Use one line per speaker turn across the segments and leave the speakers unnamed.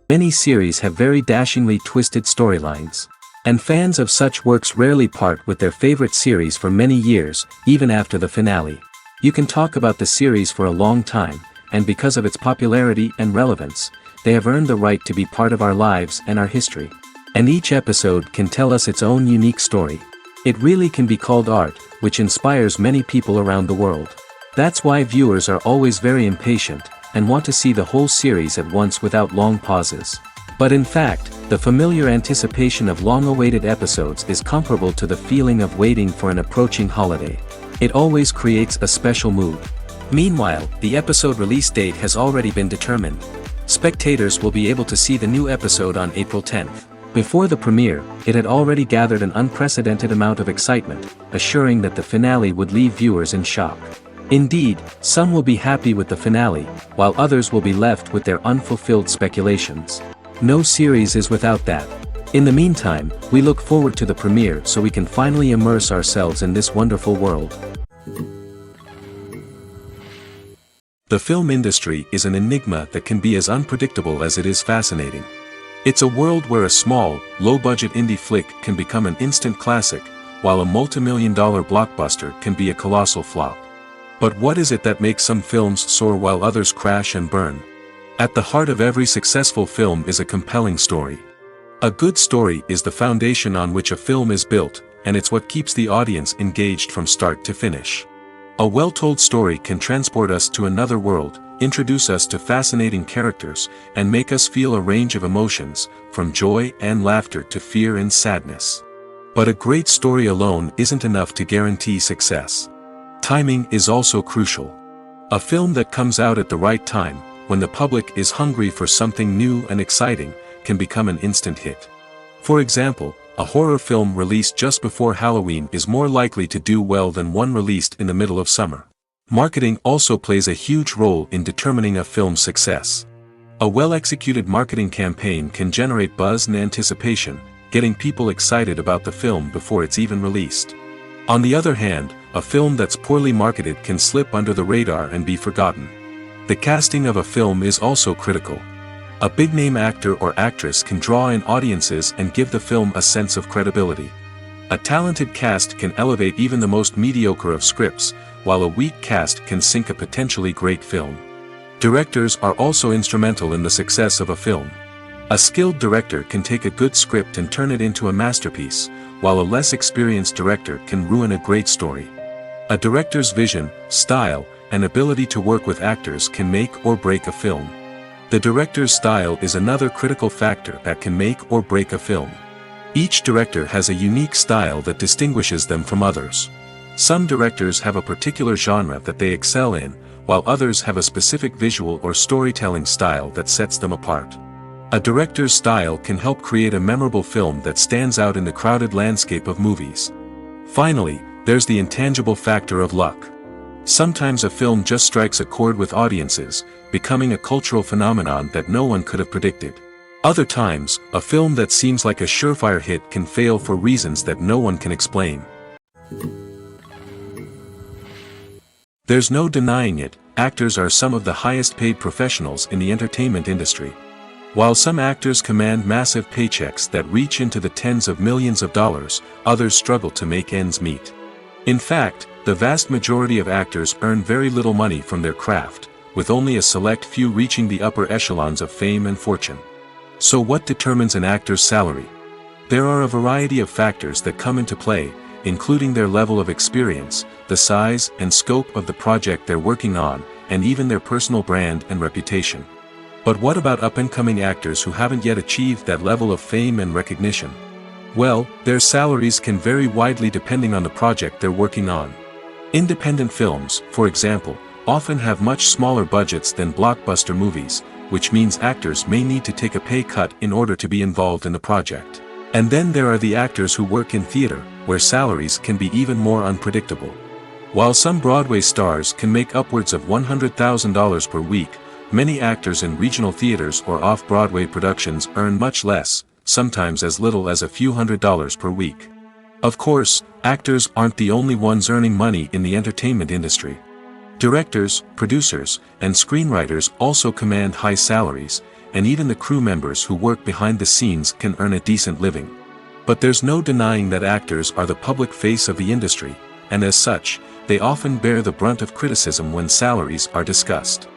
Many series have very dashingly twisted storylines. And fans of such works rarely part with their favorite series for many years, even after the finale. You can talk about the series for a long time, and because of its popularity and relevance, they have earned the right to be part of our lives and our history. And each episode can tell us its own unique story. It really can be called art, which inspires many people around the world. That's why viewers are always very impatient, and want to see the whole series at once without long pauses. But in fact, the familiar anticipation of long-awaited episodes is comparable to the feeling of waiting for an approaching holiday. It always creates a special mood. Meanwhile, the episode release date has already been determined. Spectators will be able to see the new episode on April 10th. Before the premiere, it had already gathered an unprecedented amount of excitement, assuring that the finale would leave viewers in shock. Indeed, some will be happy with the finale, while others will be left with their unfulfilled speculations. No series is without that. In the meantime, we look forward to the premiere so we can finally immerse ourselves in this wonderful world. The film industry is an enigma that can be as unpredictable as it is fascinating. It's a world where a small, low-budget indie flick can become an instant classic, while a multi-million-dollar blockbuster can be a colossal flop. But what is it that makes some films soar while others crash and burn? At the heart of every successful film is a compelling story. A good story is the foundation on which a film is built, and it's what keeps the audience engaged from start to finish. A well-told story can transport us to another world, introduce us to fascinating characters, and make us feel a range of emotions, from joy and laughter to fear and sadness. But a great story alone isn't enough to guarantee success. Timing is also crucial. A film that comes out at the right time, when the public is hungry for something new and exciting, can become an instant hit. For example, a horror film released just before Halloween is more likely to do well than one released in the middle of summer. Marketing also plays a huge role in determining a film's success. A well-executed marketing campaign can generate buzz and anticipation, getting people excited about the film before it's even released. On the other hand, a film that's poorly marketed can slip under the radar and be forgotten. The casting of a film is also critical. A big-name actor or actress can draw in audiences and give the film a sense of credibility. A talented cast can elevate even the most mediocre of scripts, while a weak cast can sink a potentially great film. Directors are also instrumental in the success of a film. A skilled director can take a good script and turn it into a masterpiece, while a less experienced director can ruin a great story. A director's vision, style, and ability to work with actors can make or break a film. The director's style is another critical factor that can make or break a film. Each director has a unique style that distinguishes them from others. Some directors have a particular genre that they excel in, while others have a specific visual or storytelling style that sets them apart. A director's style can help create a memorable film that stands out in the crowded landscape of movies. Finally, there's the intangible factor of luck. Sometimes a film just strikes a chord with audiences, becoming a cultural phenomenon that no one could have predicted. Other times, a film that seems like a surefire hit can fail for reasons that no one can explain. There's no denying it, actors are some of the highest paid professionals in the entertainment industry. While some actors command massive paychecks that reach into the tens of millions of dollars, others struggle to make ends meet. In fact, the vast majority of actors earn very little money from their craft, with only a select few reaching the upper echelons of fame and fortune. So what determines an actor's salary? There are a variety of factors that come into play, including their level of experience, the size and scope of the project they're working on, and even their personal brand and reputation. But what about up-and-coming actors who haven't yet achieved that level of fame and recognition? Well, their salaries can vary widely depending on the project they're working on. Independent films, for example, often have much smaller budgets than blockbuster movies, which means actors may need to take a pay cut in order to be involved in the project. And then there are the actors who work in theater, where salaries can be even more unpredictable. While some Broadway stars can make upwards of $100,000 per week, many actors in regional theaters or off-Broadway productions earn much less, sometimes as little as a few $100s per week. Of course, actors aren't the only ones earning money in the entertainment industry. Directors, producers, and screenwriters also command high salaries, and even the crew members who work behind the scenes can earn a decent living. But there's no denying that actors are the public face of the industry, and as such, they often bear the brunt of criticism when salaries are discussed.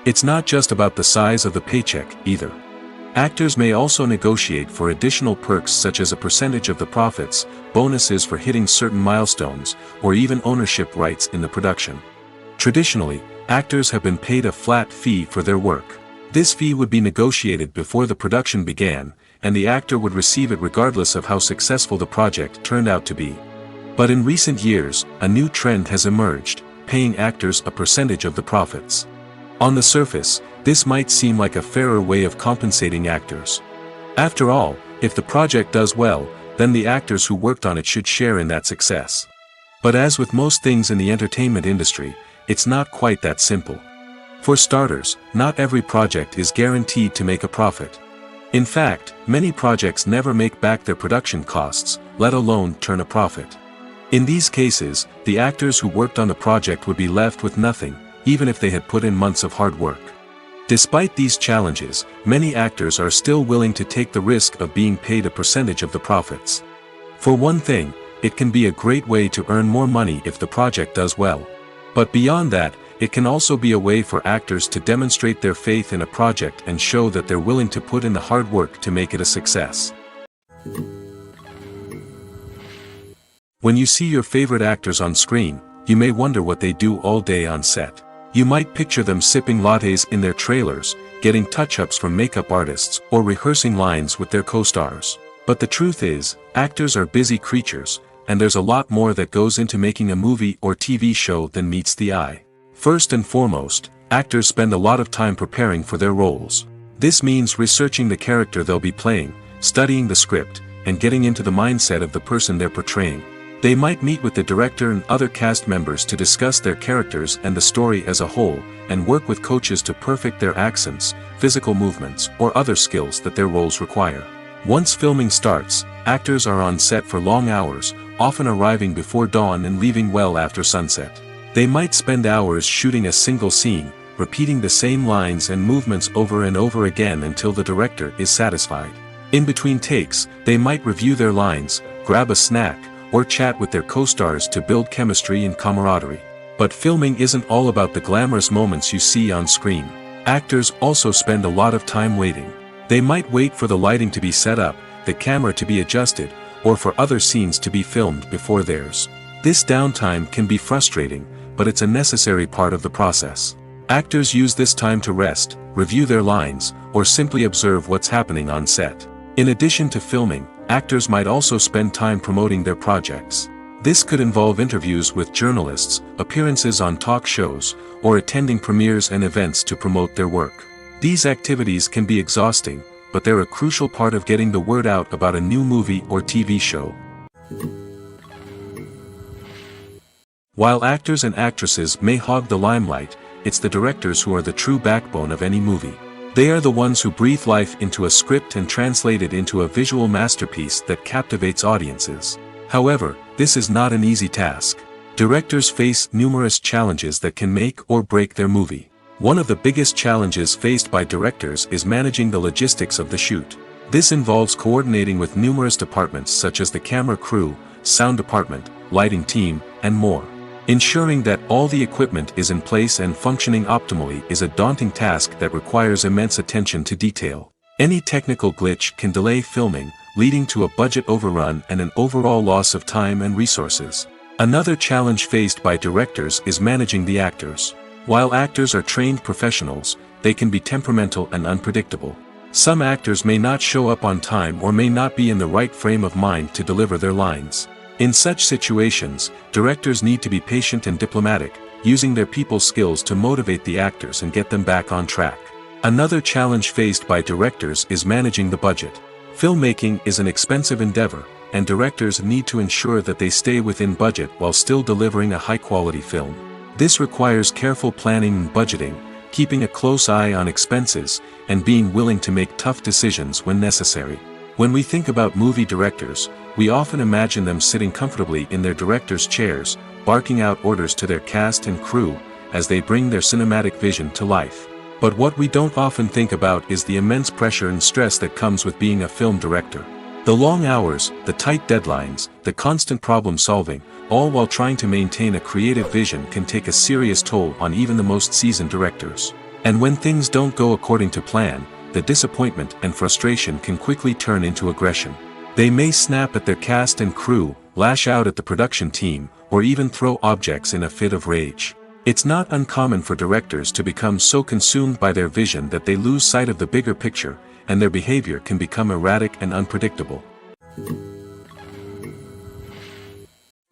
It's not just about the size of the paycheck, either. Actors may also negotiate for additional perks such as a percentage of the profits, bonuses for hitting certain milestones, or even ownership rights in the production. Traditionally, actors have been paid a flat fee for their work. This fee would be negotiated before the production began, and the actor would receive it regardless of how successful the project turned out to be. But in recent years, a new trend has emerged, paying actors a percentage of the profits. On the surface, this might seem like a fairer way of compensating actors. After all, if the project does well, then the actors who worked on it should share in that success. But as with most things in the entertainment industry, it's not quite that simple. For starters, not every project is guaranteed to make a profit. In fact, many projects never make back their production costs, let alone turn a profit. In these cases, the actors who worked on the project would be left with nothing, even if they had put in months of hard work. Despite these challenges, many actors are still willing to take the risk of being paid a percentage of the profits. For one thing, it can be a great way to earn more money if the project does well. But beyond that, it can also be a way for actors to demonstrate their faith in a project and show that they're willing to put in the hard work to make it a success. When you see your favorite actors on screen, you may wonder what they do all day on set. You might picture them sipping lattes in their trailers, getting touch-ups from makeup artists, or rehearsing lines with their co-stars. But the truth is, actors are busy creatures, and there's a lot more that goes into making a movie or TV show than meets the eye. First and foremost, actors spend a lot of time preparing for their roles. This means researching the character they'll be playing, studying the script, and getting into the mindset of the person they're portraying. They might meet with the director and other cast members to discuss their characters and the story as a whole, and work with coaches to perfect their accents, physical movements, or other skills that their roles require. Once filming starts, actors are on set for long hours, often arriving before dawn and leaving well after sunset. They might spend hours shooting a single scene, repeating the same lines and movements over and over again until the director is satisfied. In between takes, they might review their lines, grab a snack, or chat with their co-stars to build chemistry and camaraderie. But filming isn't all about the glamorous moments you see on screen. Actors also spend a lot of time waiting. They might wait for the lighting to be set up, the camera to be adjusted, or for other scenes to be filmed before theirs. This downtime can be frustrating, but it's a necessary part of the process. Actors use this time to rest, review their lines, or simply observe what's happening on set. In addition to filming, actors might also spend time promoting their projects. This could involve interviews with journalists, appearances on talk shows, or attending premieres and events to promote their work. These activities can be exhausting, but they're a crucial part of getting the word out about a new movie or TV show. While actors and actresses may hog the limelight, it's the directors who are the true backbone of any movie. They are the ones who breathe life into a script and translate it into a visual masterpiece that captivates audiences. However, this is not an easy task. Directors face numerous challenges that can make or break their movie. One of the biggest challenges faced by directors is managing the logistics of the shoot. This involves coordinating with numerous departments such as the camera crew, sound department, lighting team, and more. Ensuring that all the equipment is in place and functioning optimally is a daunting task that requires immense attention to detail. Any technical glitch can delay filming, leading to a budget overrun and an overall loss of time and resources. Another challenge faced by directors is managing the actors. While actors are trained professionals, they can be temperamental and unpredictable. Some actors may not show up on time or may not be in the right frame of mind to deliver their lines. In such situations, directors need to be patient and diplomatic, using their people skills to motivate the actors and get them back on track. Another challenge faced by directors is managing the budget. Filmmaking is an expensive endeavor, and directors need to ensure that they stay within budget while still delivering a high-quality film. This requires careful planning and budgeting, keeping a close eye on expenses, and being willing to make tough decisions when necessary. When we think about movie directors, we often imagine them sitting comfortably in their director's chairs, barking out orders to their cast and crew, as they bring their cinematic vision to life. But what we don't often think about is the immense pressure and stress that comes with being a film director. The long hours, the tight deadlines, the constant problem solving, all while trying to maintain a creative vision can take a serious toll on even the most seasoned directors. And when things don't go according to plan, the disappointment and frustration can quickly turn into aggression. They may snap at their cast and crew, lash out at the production team, or even throw objects in a fit of rage. It's not uncommon for directors to become so consumed by their vision that they lose sight of the bigger picture, and their behavior can become erratic and unpredictable.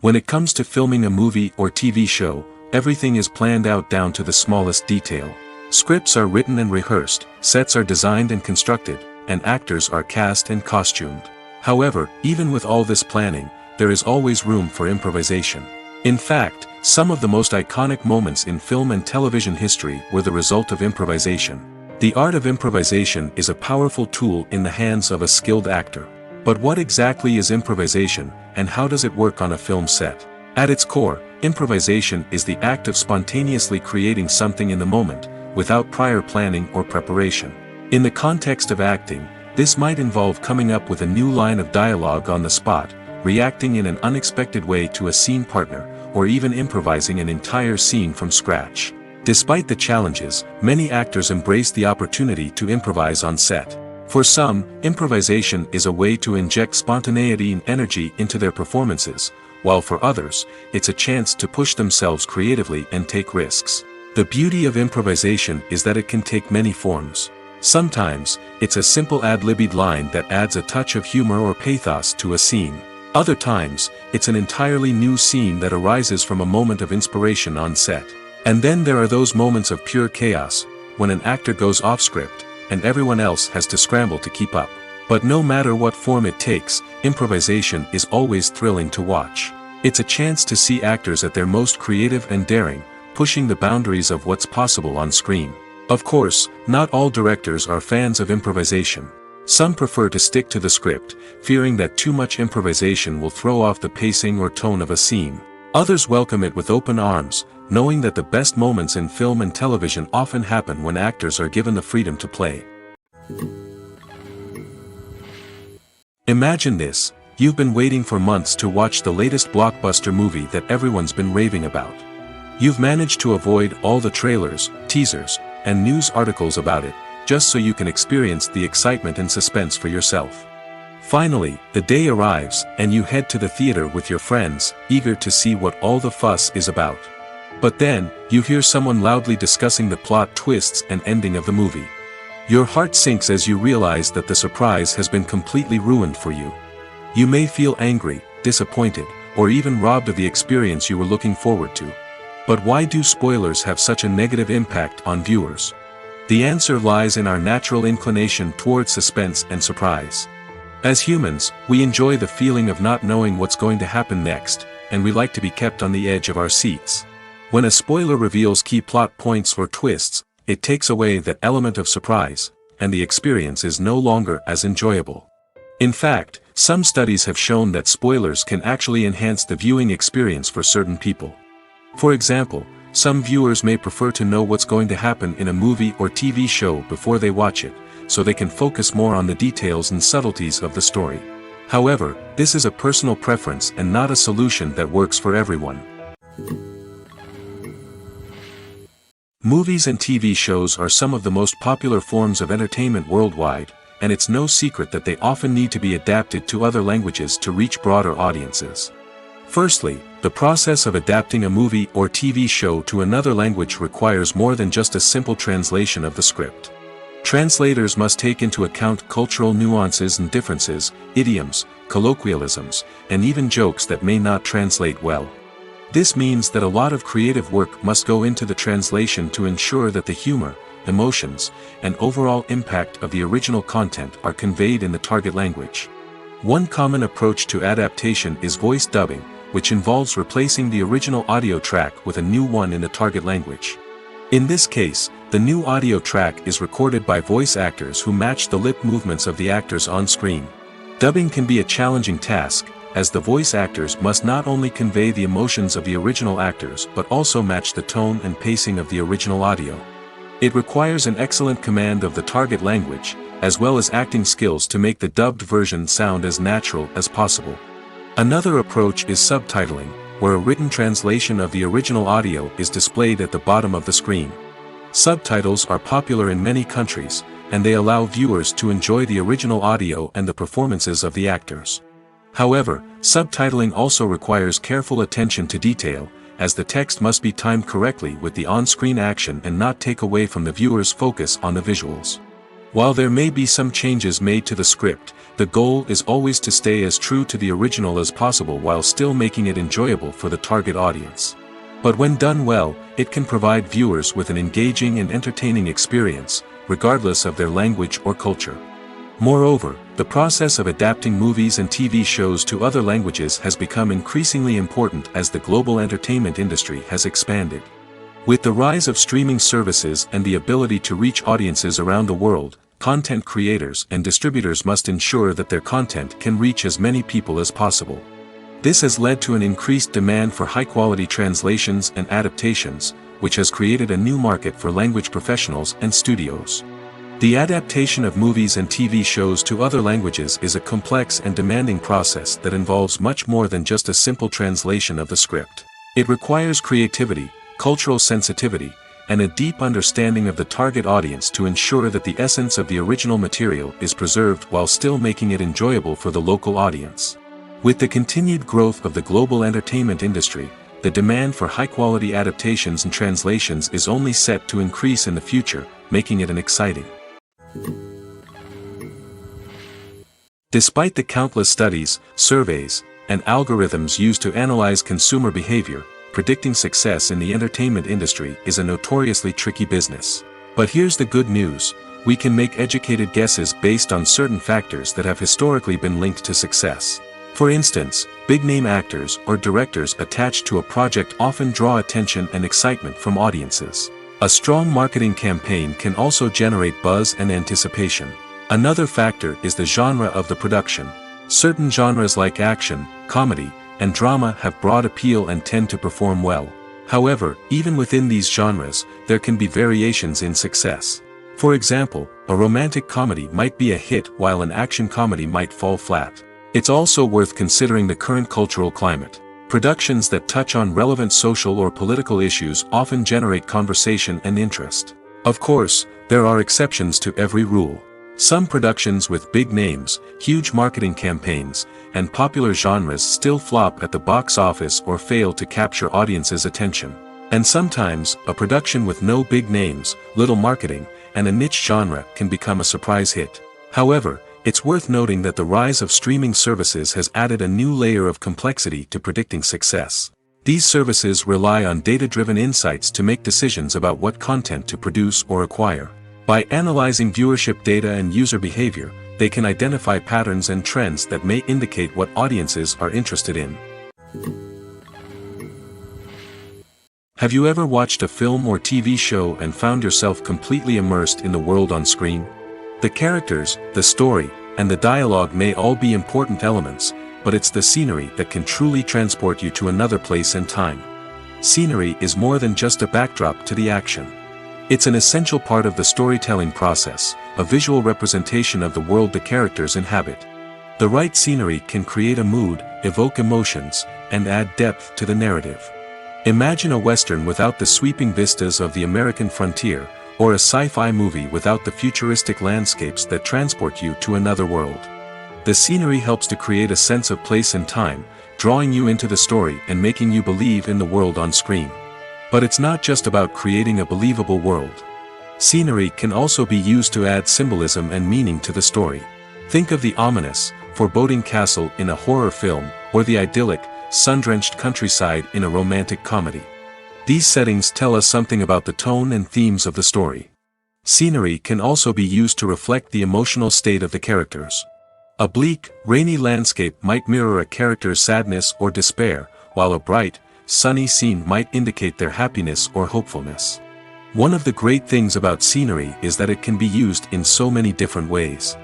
When it comes to filming a movie or TV show, everything is planned out down to the smallest detail. Scripts are written and rehearsed, sets are designed and constructed, and actors are cast and costumed. However, even with all this planning, there is always room for improvisation. In fact, some of the most iconic moments in film and television history were the result of improvisation. The art of improvisation is a powerful tool in the hands of a skilled actor. But what exactly is improvisation, and how does it work on a film set? At its core, improvisation is the act of spontaneously creating something in the moment, without prior planning or preparation. In the context of acting, this might involve coming up with a new line of dialogue on the spot, reacting in an unexpected way to a scene partner, or even improvising an entire scene from scratch. Despite the challenges, many actors embrace the opportunity to improvise on set. For some, improvisation is a way to inject spontaneity and energy into their performances, while for others, it's a chance to push themselves creatively and take risks. The beauty of improvisation is that it can take many forms. Sometimes, it's a simple ad-libbed line that adds a touch of humor or pathos to a scene. Other times, it's an entirely new scene that arises from a moment of inspiration on set. And then there are those moments of pure chaos, when an actor goes off script, and everyone else has to scramble to keep up. But no matter what form it takes, improvisation is always thrilling to watch. It's a chance to see actors at their most creative and daring, pushing the boundaries of what's possible on screen. Of course, not all directors are fans of improvisation. Some prefer to stick to the script, fearing that too much improvisation will throw off the pacing or tone of a scene. Others welcome it with open arms, knowing that the best moments in film and television often happen when actors are given the freedom to play. Imagine this: you've been waiting for months to watch the latest blockbuster movie that everyone's been raving about. You've managed to avoid all the trailers, teasers, and news articles about it, just so you can experience the excitement and suspense for yourself. Finally, the day arrives, and you head to the theater with your friends, eager to see what all the fuss is about. But then, you hear someone loudly discussing the plot twists and ending of the movie. Your heart sinks as you realize that the surprise has been completely ruined for you. You may feel angry, disappointed, or even robbed of the experience you were looking forward to. But why do spoilers have such a negative impact on viewers? The answer lies in our natural inclination toward suspense and surprise. As humans, we enjoy the feeling of not knowing what's going to happen next, and we like to be kept on the edge of our seats. When a spoiler reveals key plot points or twists, it takes away that element of surprise, and the experience is no longer as enjoyable. In fact, some studies have shown that spoilers can actually enhance the viewing experience for certain people. For example, some viewers may prefer to know what's going to happen in a movie or TV show before they watch it, so they can focus more on the details and subtleties of the story. However, this is a personal preference and not a solution that works for everyone. Movies and TV shows are some of the most popular forms of entertainment worldwide, and it's no secret that they often need to be adapted to other languages to reach broader audiences. Firstly, the process of adapting a movie or TV show to another language requires more than just a simple translation of the script. Translators must take into account cultural nuances and differences, idioms, colloquialisms, and even jokes that may not translate well. This means that a lot of creative work must go into the translation to ensure that the humor, emotions, and overall impact of the original content are conveyed in the target language. One common approach to adaptation is voice dubbing, which involves replacing the original audio track with a new one in the target language. In this case, the new audio track is recorded by voice actors who match the lip movements of the actors on screen. Dubbing can be a challenging task, as the voice actors must not only convey the emotions of the original actors but also match the tone and pacing of the original audio. It requires an excellent command of the target language, as well as acting skills to make the dubbed version sound as natural as possible. Another approach is subtitling, where a written translation of the original audio is displayed at the bottom of the screen. Subtitles are popular in many countries, and they allow viewers to enjoy the original audio and the performances of the actors. However, subtitling also requires careful attention to detail, as the text must be timed correctly with the on-screen action and not take away from the viewer's focus on the visuals. While there may be some changes made to the script, the goal is always to stay as true to the original as possible while still making it enjoyable for the target audience. But when done well, it can provide viewers with an engaging and entertaining experience, regardless of their language or culture. Moreover, the process of adapting movies and TV shows to other languages has become increasingly important as the global entertainment industry has expanded. With the rise of streaming services and the ability to reach audiences around the world, content creators and distributors must ensure that their content can reach as many people as possible. This has led to an increased demand for high-quality translations and adaptations, which has created a new market for language professionals and studios. The adaptation of movies and TV shows to other languages is a complex and demanding process that involves much more than just a simple translation of the script. It requires creativity, cultural sensitivity, and a deep understanding of the target audience to ensure that the essence of the original material is preserved while still making it enjoyable for the local audience. With the continued growth of the global entertainment industry, the demand for high-quality adaptations and translations is only set to increase in the future, making it an exciting. Despite the countless studies, surveys, and algorithms used to analyze consumer behavior, predicting success in the entertainment industry is a notoriously tricky business. But here's the good news: we can make educated guesses based on certain factors that have historically been linked to success. For instance, big-name actors or directors attached to a project often draw attention and excitement from audiences. A strong marketing campaign can also generate buzz and anticipation. Another factor is the genre of the production. Certain genres like action, comedy, and drama have broad appeal and tend to perform well. However, even within these genres, there can be variations in success. For example, a romantic comedy might be a hit while an action comedy might fall flat. It's also worth considering the current cultural climate. Productions that touch on relevant social or political issues often generate conversation and interest. Of course, there are exceptions to every rule. Some productions with big names, huge marketing campaigns, and popular genres still flop at the box office or fail to capture audiences' attention. And sometimes, a production with no big names, little marketing, and a niche genre can become a surprise hit. However, it's worth noting that the rise of streaming services has added a new layer of complexity to predicting success. These services rely on data-driven insights to make decisions about what content to produce or acquire. By analyzing viewership data and user behavior, they can identify patterns and trends that may indicate what audiences are interested in. Have you ever watched a film or TV show and found yourself completely immersed in the world on screen? The characters, the story, and the dialogue may all be important elements, but it's the scenery that can truly transport you to another place and time. Scenery is more than just a backdrop to the action. It's an essential part of the storytelling process, a visual representation of the world the characters inhabit. The right scenery can create a mood, evoke emotions, and add depth to the narrative. Imagine a Western without the sweeping vistas of the American frontier, or a sci-fi movie without the futuristic landscapes that transport you to another world. The scenery helps to create a sense of place and time, drawing you into the story and making you believe in the world on screen. But it's not just about creating a believable world. Scenery can also be used to add symbolism and meaning to the story. Think of the ominous, foreboding castle in a horror film, or the idyllic, sun-drenched countryside in a romantic comedy. These settings tell us something about the tone and themes of the story. Scenery can also be used to reflect the emotional state of the characters. A bleak, rainy landscape might mirror a character's sadness or despair, while a bright, sunny scene might indicate their happiness or hopefulness. One of the great things about scenery is that it can be used in so many different ways.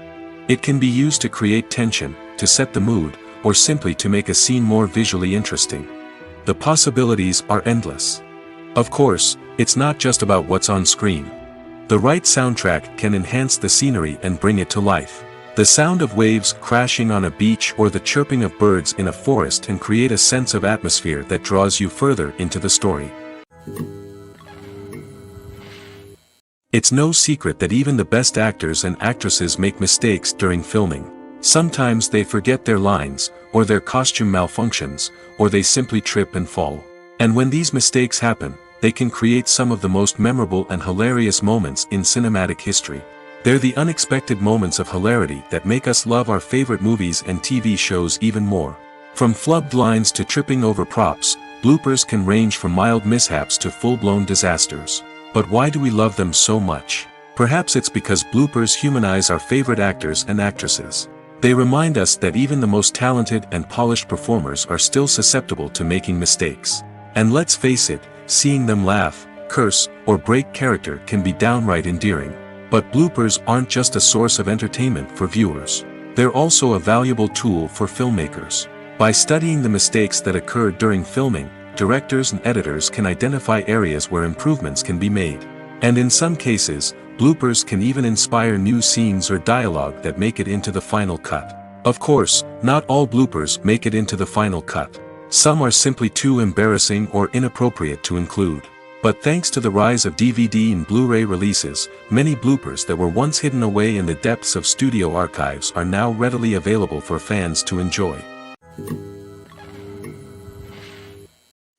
It can be used to create tension, to set the mood, or simply to make a scene more visually interesting. The possibilities are endless. Of course, it's not just about what's on screen. The right soundtrack can enhance the scenery and bring it to life. The sound of waves crashing on a beach or the chirping of birds in a forest can create a sense of atmosphere that draws you further into the story. It's no secret that even the best actors and actresses make mistakes during filming. Sometimes they forget their lines, or their costume malfunctions, or they simply trip and fall. And when these mistakes happen, they can create some of the most memorable and hilarious moments in cinematic history. They're the unexpected moments of hilarity that make us love our favorite movies and TV shows even more. From flubbed lines to tripping over props, bloopers can range from mild mishaps to full-blown disasters. But why do we love them so much? Perhaps it's because bloopers humanize our favorite actors and actresses. They remind us that even the most talented and polished performers are still susceptible to making mistakes. And let's face it, seeing them laugh, curse, or break character can be downright endearing. But bloopers aren't just a source of entertainment for viewers. They're also a valuable tool for filmmakers. By studying the mistakes that occurred during filming, directors and editors can identify areas where improvements can be made. And in some cases, bloopers can even inspire new scenes or dialogue that make it into the final cut. Of course, not all bloopers make it into the final cut. Some are simply too embarrassing or inappropriate to include. But thanks to the rise of DVD and Blu-ray releases, many bloopers that were once hidden away in the depths of studio archives are now readily available for fans to enjoy.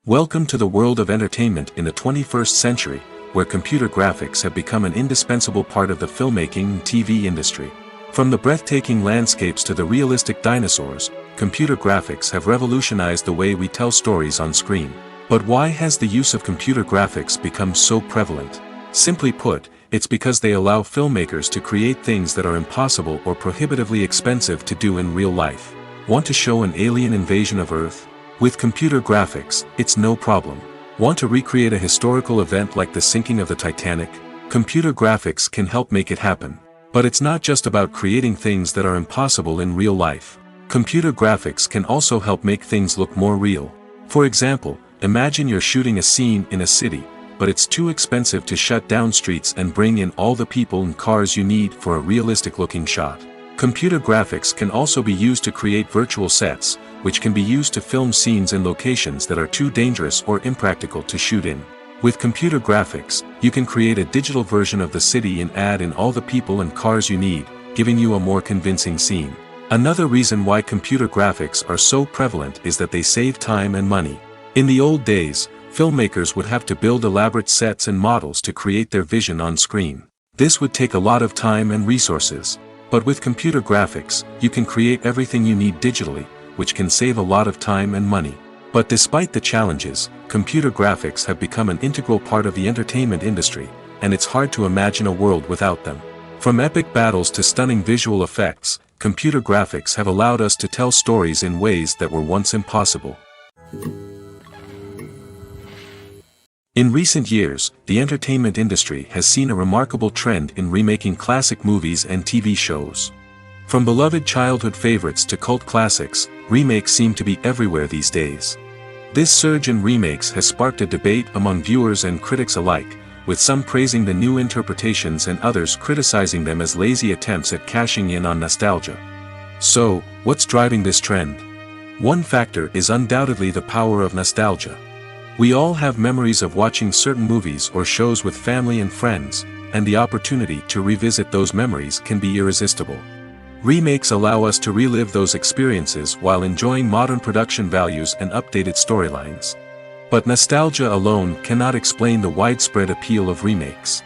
Welcome to the world of entertainment in the 21st century, where computer graphics have become an indispensable part of the filmmaking and TV industry. From the breathtaking landscapes to the realistic dinosaurs, computer graphics have revolutionized the way we tell stories on screen. But why has the use of computer graphics become so prevalent? Simply put, it's because they allow filmmakers to create things that are impossible or prohibitively expensive to do in real life. Want to show an alien invasion of Earth? With computer graphics, it's no problem. Want to recreate a historical event like the sinking of the Titanic? Computer graphics can help make it happen. But it's not just about creating things that are impossible in real life. Computer graphics can also help make things look more real. For example, imagine you're shooting a scene in a city, but it's too expensive to shut down streets and bring in all the people and cars you need for a realistic-looking shot. Computer graphics can also be used to create virtual sets, which can be used to film scenes in locations that are too dangerous or impractical to shoot in. With computer graphics, you can create a digital version of the city and add in all the people and cars you need, giving you a more convincing scene. Another reason why computer graphics are so prevalent is that they save time and money. In the old days, filmmakers would have to build elaborate sets and models to create their vision on screen. This would take a lot of time and resources. But with computer graphics, you can create everything you need digitally, which can save a lot of time and money. But despite the challenges, computer graphics have become an integral part of the entertainment industry, and it's hard to imagine a world without them. From epic battles to stunning visual effects, computer graphics have allowed us to tell stories in ways that were once impossible. In recent years, the entertainment industry has seen a remarkable trend in remaking classic movies and TV shows. From beloved childhood favorites to cult classics, remakes seem to be everywhere these days. This surge in remakes has sparked a debate among viewers and critics alike, with some praising the new interpretations and others criticizing them as lazy attempts at cashing in on nostalgia. So, what's driving this trend? One factor is undoubtedly the power of nostalgia. We all have memories of watching certain movies or shows with family and friends, and the opportunity to revisit those memories can be irresistible. Remakes allow us to relive those experiences while enjoying modern production values and updated storylines. But nostalgia alone cannot explain the widespread appeal of remakes.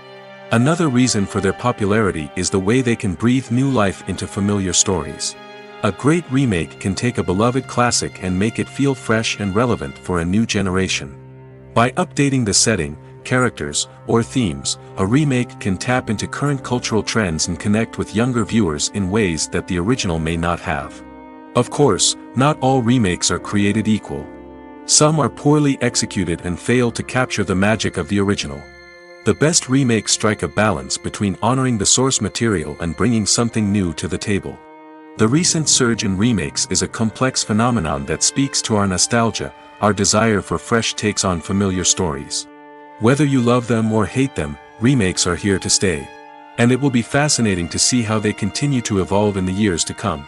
Another reason for their popularity is the way they can breathe new life into familiar stories. A great remake can take a beloved classic and make it feel fresh and relevant for a new generation. By updating the setting, characters, or themes, a remake can tap into current cultural trends and connect with younger viewers in ways that the original may not have. Of course, not all remakes are created equal. Some are poorly executed and fail to capture the magic of the original. The best remakes strike a balance between honoring the source material and bringing something new to the table. The recent surge in remakes is a complex phenomenon that speaks to our nostalgia, our desire for fresh takes on familiar stories. Whether you love them or hate them, remakes are here to stay. And it will be fascinating to see how they continue to evolve in the years to come.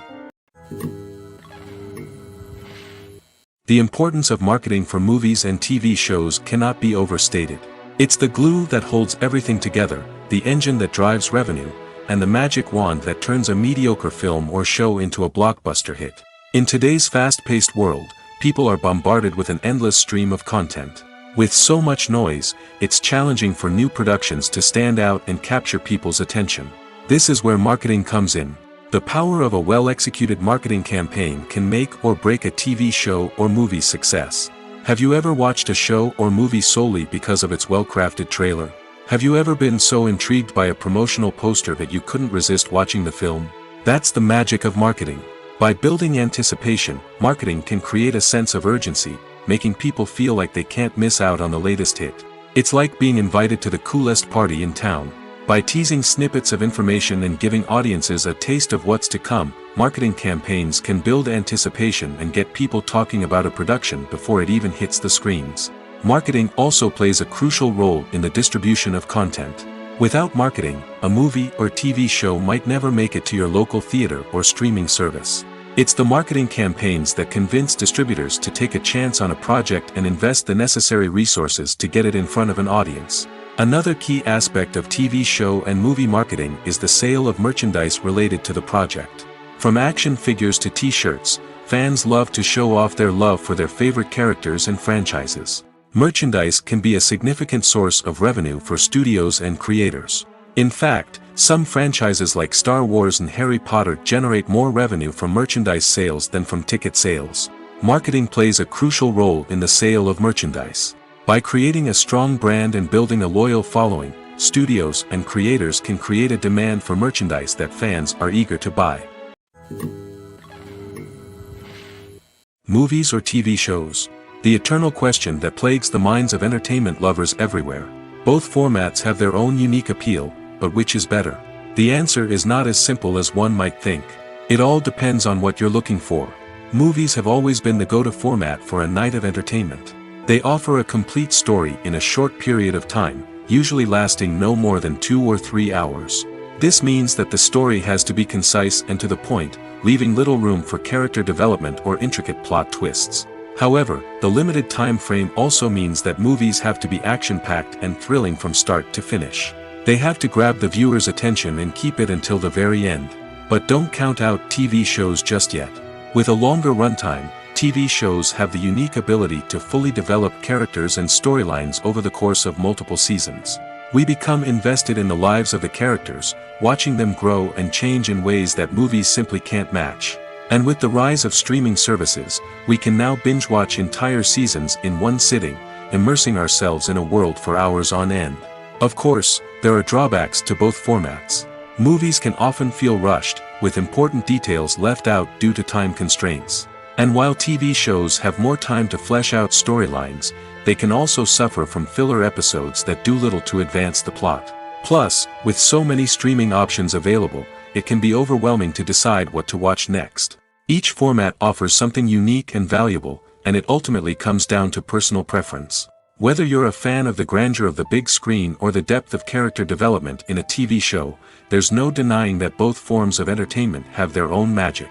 The importance of marketing for movies and TV shows cannot be overstated. It's the glue that holds everything together, the engine that drives revenue, and the magic wand that turns a mediocre film or show into a blockbuster hit. In today's fast-paced world, people are bombarded with an endless stream of content. With so much noise, it's challenging for new productions to stand out and capture people's attention. This is where marketing comes in. The power of a well-executed marketing campaign can make or break a TV show or movie's success. Have you ever watched a show or movie solely because of its well-crafted trailer? Have you ever been so intrigued by a promotional poster that you couldn't resist watching the film? That's the magic of marketing. By building anticipation, marketing can create a sense of urgency, making people feel like they can't miss out on the latest hit. It's like being invited to the coolest party in town. By teasing snippets of information and giving audiences a taste of what's to come, marketing campaigns can build anticipation and get people talking about a production before it even hits the screens. Marketing also plays a crucial role in the distribution of content. Without marketing, a movie or TV show might never make it to your local theater or streaming service. It's the marketing campaigns that convince distributors to take a chance on a project and invest the necessary resources to get it in front of an audience. Another key aspect of TV show and movie marketing is the sale of merchandise related to the project. From action figures to t-shirts, fans love to show off their love for their favorite characters and franchises. Merchandise can be a significant source of revenue for studios and creators. In fact, some franchises like Star Wars and Harry Potter generate more revenue from merchandise sales than from ticket sales. Marketing plays a crucial role in the sale of merchandise. By creating a strong brand and building a loyal following, studios and creators can create a demand for merchandise that fans are eager to buy. Movies or TV shows? The eternal question that plagues the minds of entertainment lovers everywhere. Both formats have their own unique appeal, but which is better? The answer is not as simple as one might think. It all depends on what you're looking for. Movies have always been the go-to format for a night of entertainment. They offer a complete story in a short period of time, usually lasting no more than 2 or 3 hours. This means that the story has to be concise and to the point, leaving little room for character development or intricate plot twists. However, the limited time frame also means that movies have to be action-packed and thrilling from start to finish. They have to grab the viewer's attention and keep it until the very end. But don't count out TV shows just yet. With a longer runtime, TV shows have the unique ability to fully develop characters and storylines over the course of multiple seasons. We become invested in the lives of the characters, watching them grow and change in ways that movies simply can't match. And with the rise of streaming services, we can now binge-watch entire seasons in one sitting, immersing ourselves in a world for hours on end. Of course, there are drawbacks to both formats. Movies can often feel rushed, with important details left out due to time constraints. And while TV shows have more time to flesh out storylines, they can also suffer from filler episodes that do little to advance the plot. Plus, with so many streaming options available, it can be overwhelming to decide what to watch next. Each format offers something unique and valuable, and it ultimately comes down to personal preference. Whether you're a fan of the grandeur of the big screen or the depth of character development in a TV show, there's no denying that both forms of entertainment have their own magic.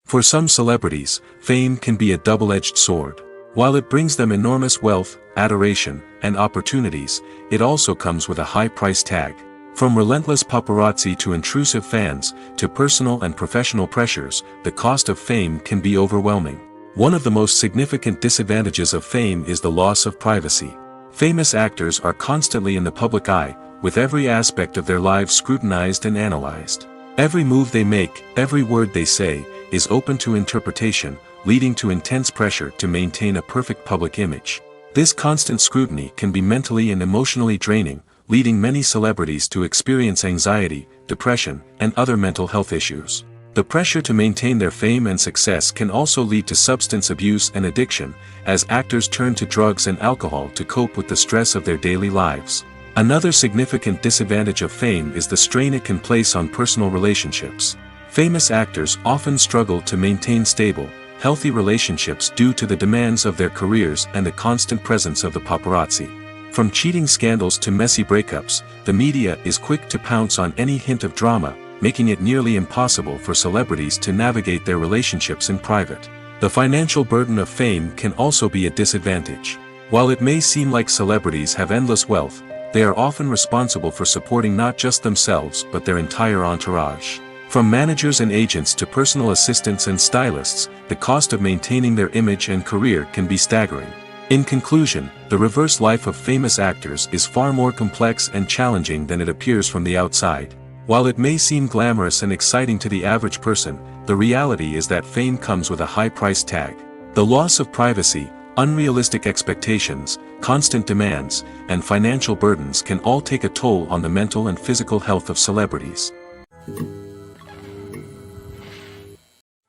For some celebrities, fame can be a double-edged sword. While it brings them enormous wealth, adoration, and opportunities, it also comes with a high price tag. From relentless paparazzi to intrusive fans, to personal and professional pressures, the cost of fame can be overwhelming. One of the most significant disadvantages of fame is the loss of privacy. Famous actors are constantly in the public eye, with every aspect of their lives scrutinized and analyzed. Every move they make, every word they say, is open to interpretation, leading to intense pressure to maintain a perfect public image. This constant scrutiny can be mentally and emotionally draining, leading many celebrities to experience anxiety, depression, and other mental health issues. The pressure to maintain their fame and success can also lead to substance abuse and addiction, as actors turn to drugs and alcohol to cope with the stress of their daily lives. Another significant disadvantage of fame is the strain it can place on personal relationships. Famous actors often struggle to maintain stable, healthy relationships due to the demands of their careers and the constant presence of the paparazzi. From cheating scandals to messy breakups, the media is quick to pounce on any hint of drama, making it nearly impossible for celebrities to navigate their relationships in private. The financial burden of fame can also be a disadvantage. While it may seem like celebrities have endless wealth, they are often responsible for supporting not just themselves but their entire entourage. From managers and agents to personal assistants and stylists, the cost of maintaining their image and career can be staggering. In conclusion, the reverse life of famous actors is far more complex and challenging than it appears from the outside. While it may seem glamorous and exciting to the average person, the reality is that fame comes with a high price tag. The loss of privacy, unrealistic expectations, constant demands, and financial burdens can all take a toll on the mental and physical health of celebrities.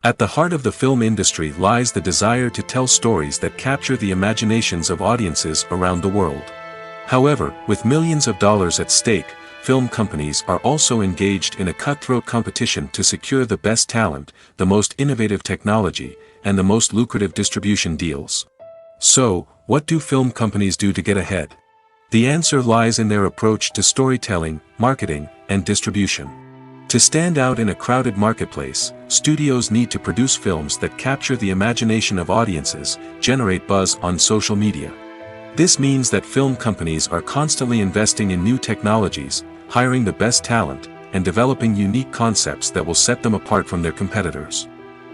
At the heart of the film industry lies the desire to tell stories that capture the imaginations of audiences around the world. However, with millions of dollars at stake, film companies are also engaged in a cutthroat competition to secure the best talent, the most innovative technology, and the most lucrative distribution deals. So, what do film companies do to get ahead? The answer lies in their approach to storytelling, marketing, and distribution. To stand out in a crowded marketplace, studios need to produce films that capture the imagination of audiences, generate buzz on social media. This means that film companies are constantly investing in new technologies, hiring the best talent, and developing unique concepts that will set them apart from their competitors.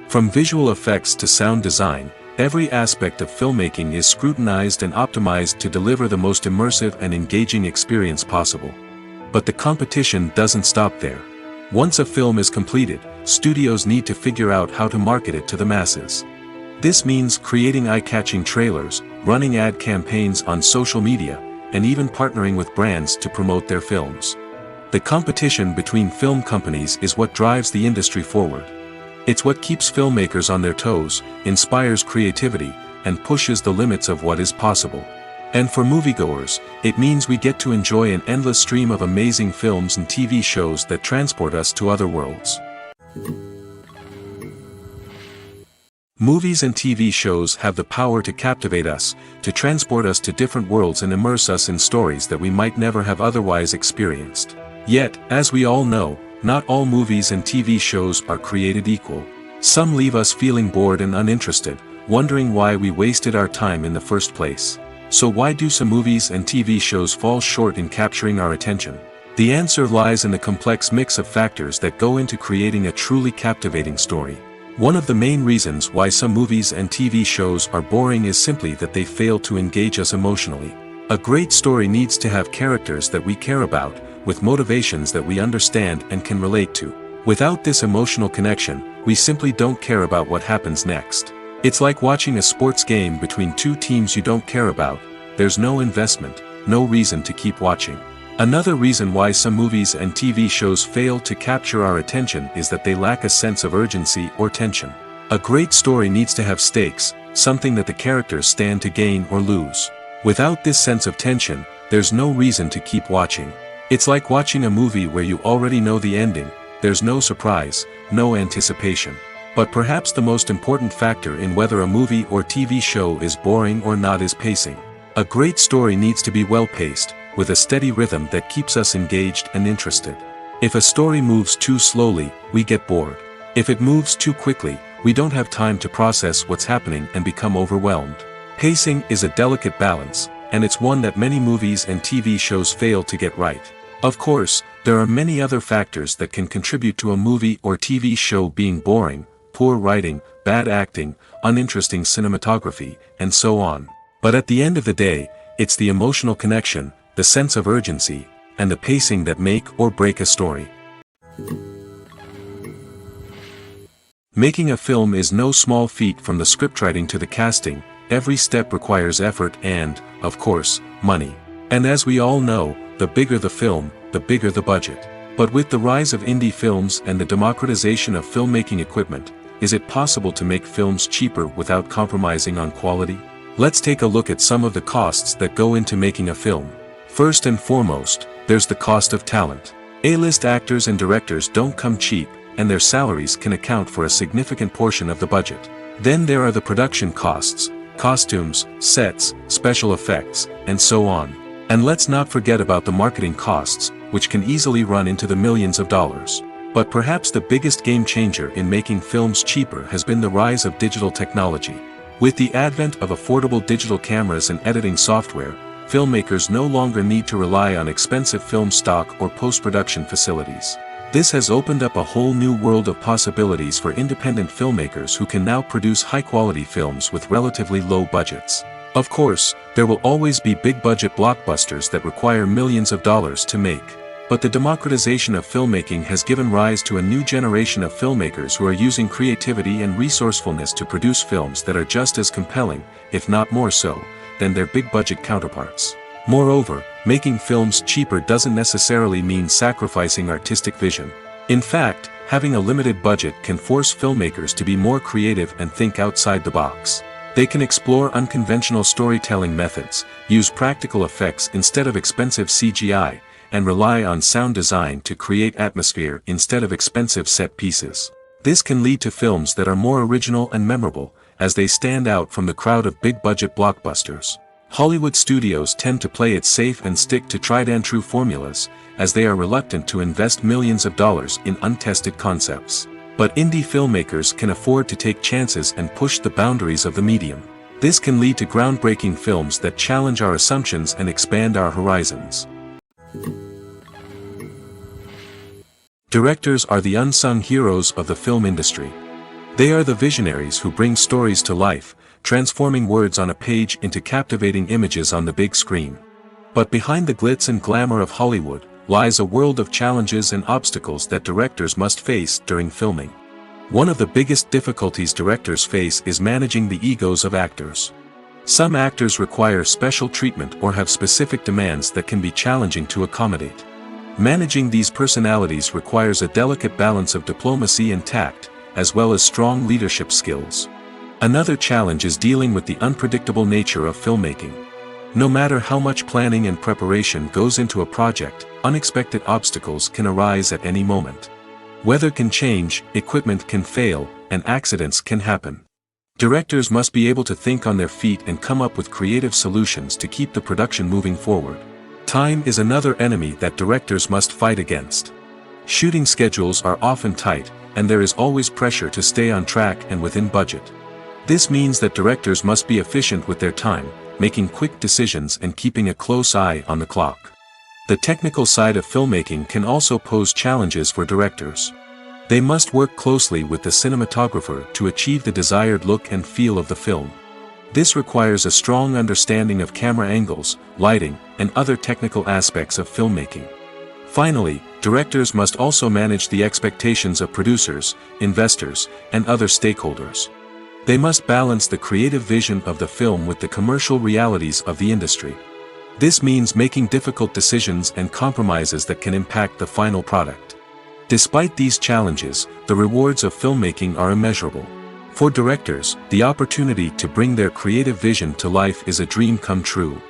From visual effects to sound design, every aspect of filmmaking is scrutinized and optimized to deliver the most immersive and engaging experience possible. But the competition doesn't stop there. Once a film is completed, studios need to figure out how to market it to the masses. This means creating eye-catching trailers, running ad campaigns on social media, and even partnering with brands to promote their films. The competition between film companies is what drives the industry forward. It's what keeps filmmakers on their toes, inspires creativity, and pushes the limits of what is possible. And for moviegoers, it means we get to enjoy an endless stream of amazing films and TV shows that transport us to other worlds. Movies and TV shows have the power to captivate us, to transport us to different worlds and immerse us in stories that we might never have otherwise experienced. Yet, as we all know, not all movies and TV shows are created equal. Some leave us feeling bored and uninterested, wondering why we wasted our time in the first place. So why do some movies and TV shows fall short in capturing our attention? The answer lies in the complex mix of factors that go into creating a truly captivating story. One of the main reasons why some movies and TV shows are boring is simply that they fail to engage us emotionally. A great story needs to have characters that we care about, with motivations that we understand and can relate to. Without this emotional connection, we simply don't care about what happens next. It's like watching a sports game between two teams you don't care about. There's no investment, no reason to keep watching. Another reason why some movies and TV shows fail to capture our attention is that they lack a sense of urgency or tension. A great story needs to have stakes, something that the characters stand to gain or lose. Without this sense of tension, there's no reason to keep watching. It's like watching a movie where you already know the ending. There's no surprise, no anticipation. But perhaps the most important factor in whether a movie or TV show is boring or not is pacing. A great story needs to be well-paced, with a steady rhythm that keeps us engaged and interested. If a story moves too slowly, we get bored. If it moves too quickly, we don't have time to process what's happening and become overwhelmed. Pacing is a delicate balance, and it's one that many movies and TV shows fail to get right. Of course, there are many other factors that can contribute to a movie or TV show being boring: poor writing, bad acting, uninteresting cinematography, and so on. But at the end of the day, it's the emotional connection, the sense of urgency, and the pacing that make or break a story. Making a film is no small feat. From the scriptwriting to the casting, every step requires effort and, of course, money. And as we all know, the bigger the film, the bigger the budget. But with the rise of indie films and the democratization of filmmaking equipment, is it possible to make films cheaper without compromising on quality? Let's take a look at some of the costs that go into making a film. First and foremost, there's the cost of talent. A-list actors and directors don't come cheap, and their salaries can account for a significant portion of the budget. Then there are the production costs, costumes, sets, special effects, and so on. And let's not forget about the marketing costs, which can easily run into the millions of dollars. But perhaps the biggest game changer in making films cheaper has been the rise of digital technology. With the advent of affordable digital cameras and editing software, filmmakers no longer need to rely on expensive film stock or post-production facilities. This has opened up a whole new world of possibilities for independent filmmakers who can now produce high-quality films with relatively low budgets. Of course, there will always be big-budget blockbusters that require millions of dollars to make. But the democratization of filmmaking has given rise to a new generation of filmmakers who are using creativity and resourcefulness to produce films that are just as compelling, if not more so, than their big-budget counterparts. Moreover, making films cheaper doesn't necessarily mean sacrificing artistic vision. In fact, having a limited budget can force filmmakers to be more creative and think outside the box. They can explore unconventional storytelling methods, use practical effects instead of expensive CGI, and rely on sound design to create atmosphere instead of expensive set pieces. This can lead to films that are more original and memorable, as they stand out from the crowd of big-budget blockbusters. Hollywood studios tend to play it safe and stick to tried-and-true formulas, as they are reluctant to invest millions of dollars in untested concepts. But indie filmmakers can afford to take chances and push the boundaries of the medium. This can lead to groundbreaking films that challenge our assumptions and expand our horizons. Directors are the unsung heroes of the film industry. They are the visionaries who bring stories to life, transforming words on a page into captivating images on the big screen. But behind the glitz and glamour of Hollywood lies a world of challenges and obstacles that directors must face during filming. One of the biggest difficulties directors face is managing the egos of actors. Some actors require special treatment or have specific demands that can be challenging to accommodate. Managing these personalities requires a delicate balance of diplomacy and tact, as well as strong leadership skills. Another challenge is dealing with the unpredictable nature of filmmaking. No matter how much planning and preparation goes into a project, unexpected obstacles can arise at any moment. Weather can change, equipment can fail, and accidents can happen. Directors must be able to think on their feet and come up with creative solutions to keep the production moving forward. Time is another enemy that directors must fight against. Shooting schedules are often tight, and there is always pressure to stay on track and within budget. This means that directors must be efficient with their time, making quick decisions and keeping a close eye on the clock. The technical side of filmmaking can also pose challenges for directors. They must work closely with the cinematographer to achieve the desired look and feel of the film. This requires a strong understanding of camera angles, lighting, and other technical aspects of filmmaking. Finally, directors must also manage the expectations of producers, investors, and other stakeholders. They must balance the creative vision of the film with the commercial realities of the industry. This means making difficult decisions and compromises that can impact the final product. Despite these challenges, the rewards of filmmaking are immeasurable. For directors, the opportunity to bring their creative vision to life is a dream come true.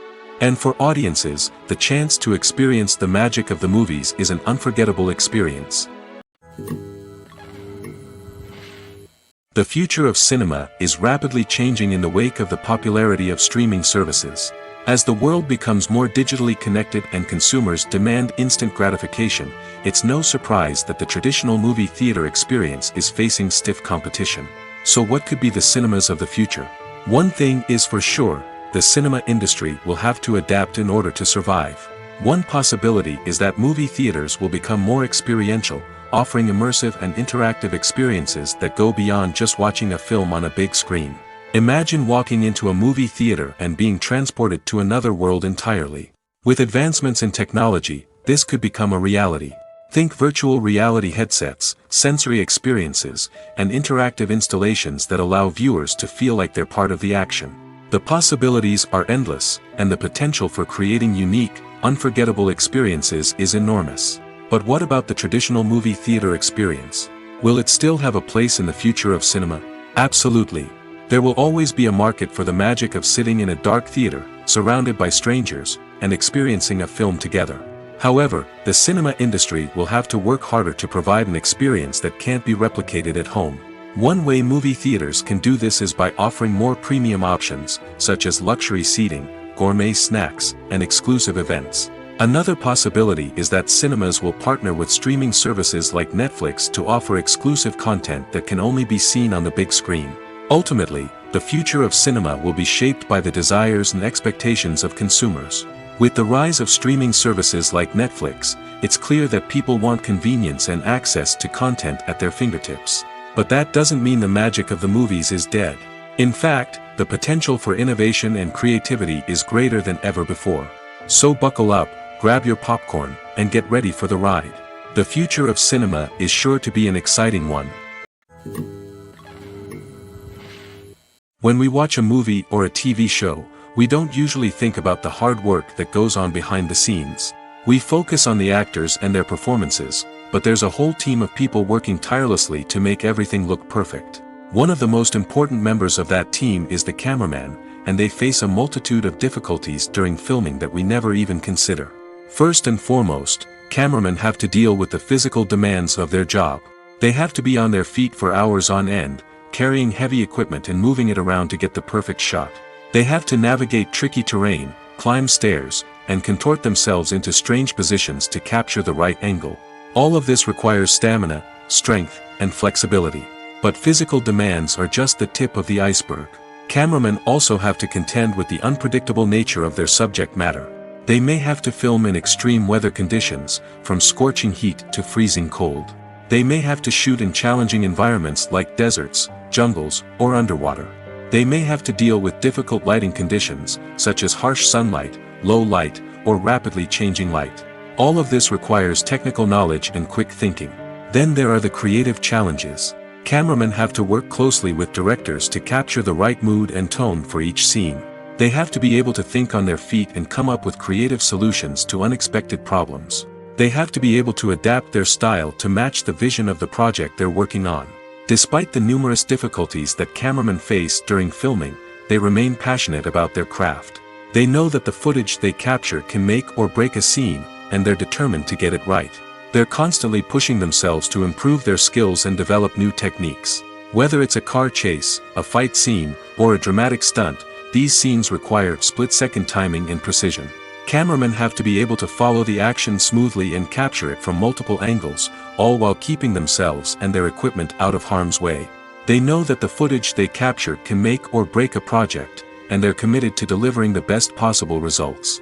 And for audiences, the chance to experience the magic of the movies is an unforgettable experience. The future of cinema is rapidly changing in the wake of the popularity of streaming services. As the world becomes more digitally connected and consumers demand instant gratification, it's no surprise that the traditional movie theater experience is facing stiff competition. So what could be the cinemas of the future? One thing is for sure, the cinema industry will have to adapt in order to survive. One possibility is that movie theaters will become more experiential, offering immersive and interactive experiences that go beyond just watching a film on a big screen. Imagine walking into a movie theater and being transported to another world entirely. With advancements in technology, this could become a reality. Think virtual reality headsets, sensory experiences, and interactive installations that allow viewers to feel like they're part of the action. The possibilities are endless, and the potential for creating unique, unforgettable experiences is enormous. But what about the traditional movie theater experience? Will it still have a place in the future of cinema? Absolutely. There will always be a market for the magic of sitting in a dark theater, surrounded by strangers, and experiencing a film together. However, the cinema industry will have to work harder to provide an experience that can't be replicated at home. One way movie theaters can do this is by offering more premium options, such as luxury seating, gourmet snacks, and exclusive events. Another possibility is that cinemas will partner with streaming services like Netflix to offer exclusive content that can only be seen on the big screen. Ultimately, the future of cinema will be shaped by the desires and expectations of consumers. With the rise of streaming services like Netflix, it's clear that people want convenience and access to content at their fingertips. But that doesn't mean the magic of the movies is dead. In fact, the potential for innovation and creativity is greater than ever before. So buckle up, grab your popcorn, and get ready for the ride. The future of cinema is sure to be an exciting one. When we watch a movie or a TV show, we don't usually think about the hard work that goes on behind the scenes. We focus on the actors and their performances, but there's a whole team of people working tirelessly to make everything look perfect. One of the most important members of that team is the cameraman, and they face a multitude of difficulties during filming that we never even consider. First and foremost, cameramen have to deal with the physical demands of their job. They have to be on their feet for hours on end, carrying heavy equipment and moving it around to get the perfect shot. They have to navigate tricky terrain, climb stairs, and contort themselves into strange positions to capture the right angle. All of this requires stamina, strength, and flexibility. But physical demands are just the tip of the iceberg. Cameramen also have to contend with the unpredictable nature of their subject matter. They may have to film in extreme weather conditions, from scorching heat to freezing cold. They may have to shoot in challenging environments like deserts, jungles, or underwater. They may have to deal with difficult lighting conditions, such as harsh sunlight, low light, or rapidly changing light. All of this requires technical knowledge and quick thinking. Then there are the creative challenges. Cameramen have to work closely with directors to capture the right mood and tone for each scene. They have to be able to think on their feet and come up with creative solutions to unexpected problems. They have to be able to adapt their style to match the vision of the project they're working on. Despite the numerous difficulties that cameramen face during filming, they remain passionate about their craft. They know that the footage they capture can make or break a scene, and they're determined to get it right. They're constantly pushing themselves to improve their skills and develop new techniques. Whether it's a car chase, a fight scene, or a dramatic stunt, these scenes require split-second timing and precision. Cameramen have to be able to follow the action smoothly and capture it from multiple angles, all while keeping themselves and their equipment out of harm's way. They know that the footage they capture can make or break a project, and they're committed to delivering the best possible results.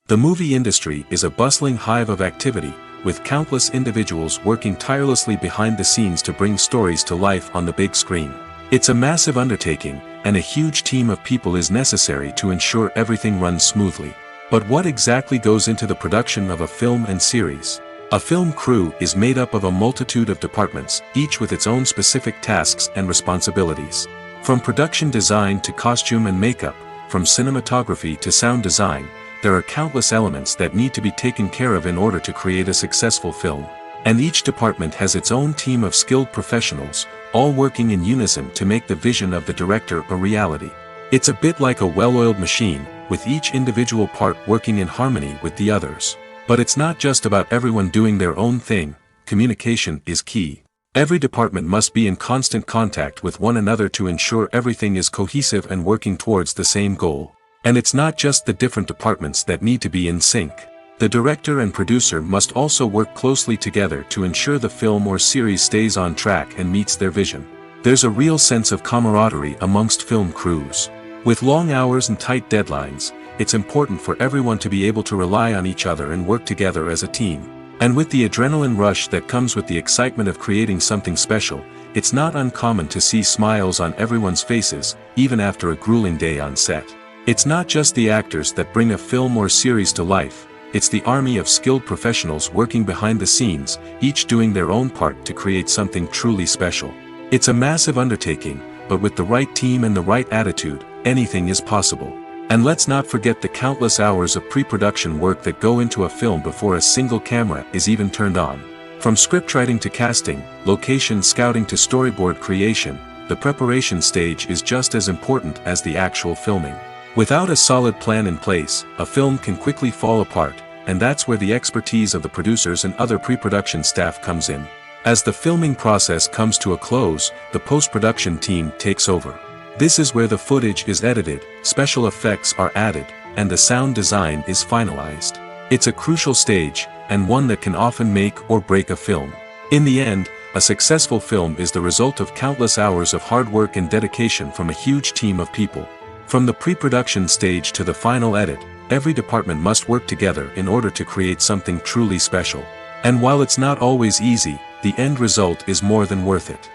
The movie industry is a bustling hive of activity, with countless individuals working tirelessly behind the scenes to bring stories to life on the big screen. It's a massive undertaking, and a huge team of people is necessary to ensure everything runs smoothly. But what exactly goes into the production of a film and series? A film crew is made up of a multitude of departments, each with its own specific tasks and responsibilities. From production design to costume and makeup, from cinematography to sound design, there are countless elements that need to be taken care of in order to create a successful film. And each department has its own team of skilled professionals, all working in unison to make the vision of the director a reality. It's a bit like a well-oiled machine, with each individual part working in harmony with the others. But it's not just about everyone doing their own thing. Communication is key. Every department must be in constant contact with one another to ensure everything is cohesive and working towards the same goal. And it's not just the different departments that need to be in sync. The director and producer must also work closely together to ensure the film or series stays on track and meets their vision. There's a real sense of camaraderie amongst film crews. With long hours and tight deadlines, it's important for everyone to be able to rely on each other and work together as a team. And with the adrenaline rush that comes with the excitement of creating something special, it's not uncommon to see smiles on everyone's faces, even after a grueling day on set. It's not just the actors that bring a film or series to life. It's the army of skilled professionals working behind the scenes, each doing their own part to create something truly special. It's a massive undertaking, but with the right team and the right attitude, anything is possible. And let's not forget the countless hours of pre-production work that go into a film before a single camera is even turned on. From scriptwriting to casting, location scouting to storyboard creation, the preparation stage is just as important as the actual filming. Without a solid plan in place, a film can quickly fall apart, and that's where the expertise of the producers and other pre-production staff comes in. As the filming process comes to a close, the post-production team takes over. This is where the footage is edited, special effects are added, and the sound design is finalized. It's a crucial stage, and one that can often make or break a film. In the end, a successful film is the result of countless hours of hard work and dedication from a huge team of people. From the pre-production stage to the final edit, every department must work together in order to create something truly special. And while it's not always easy, the end result is more than worth it.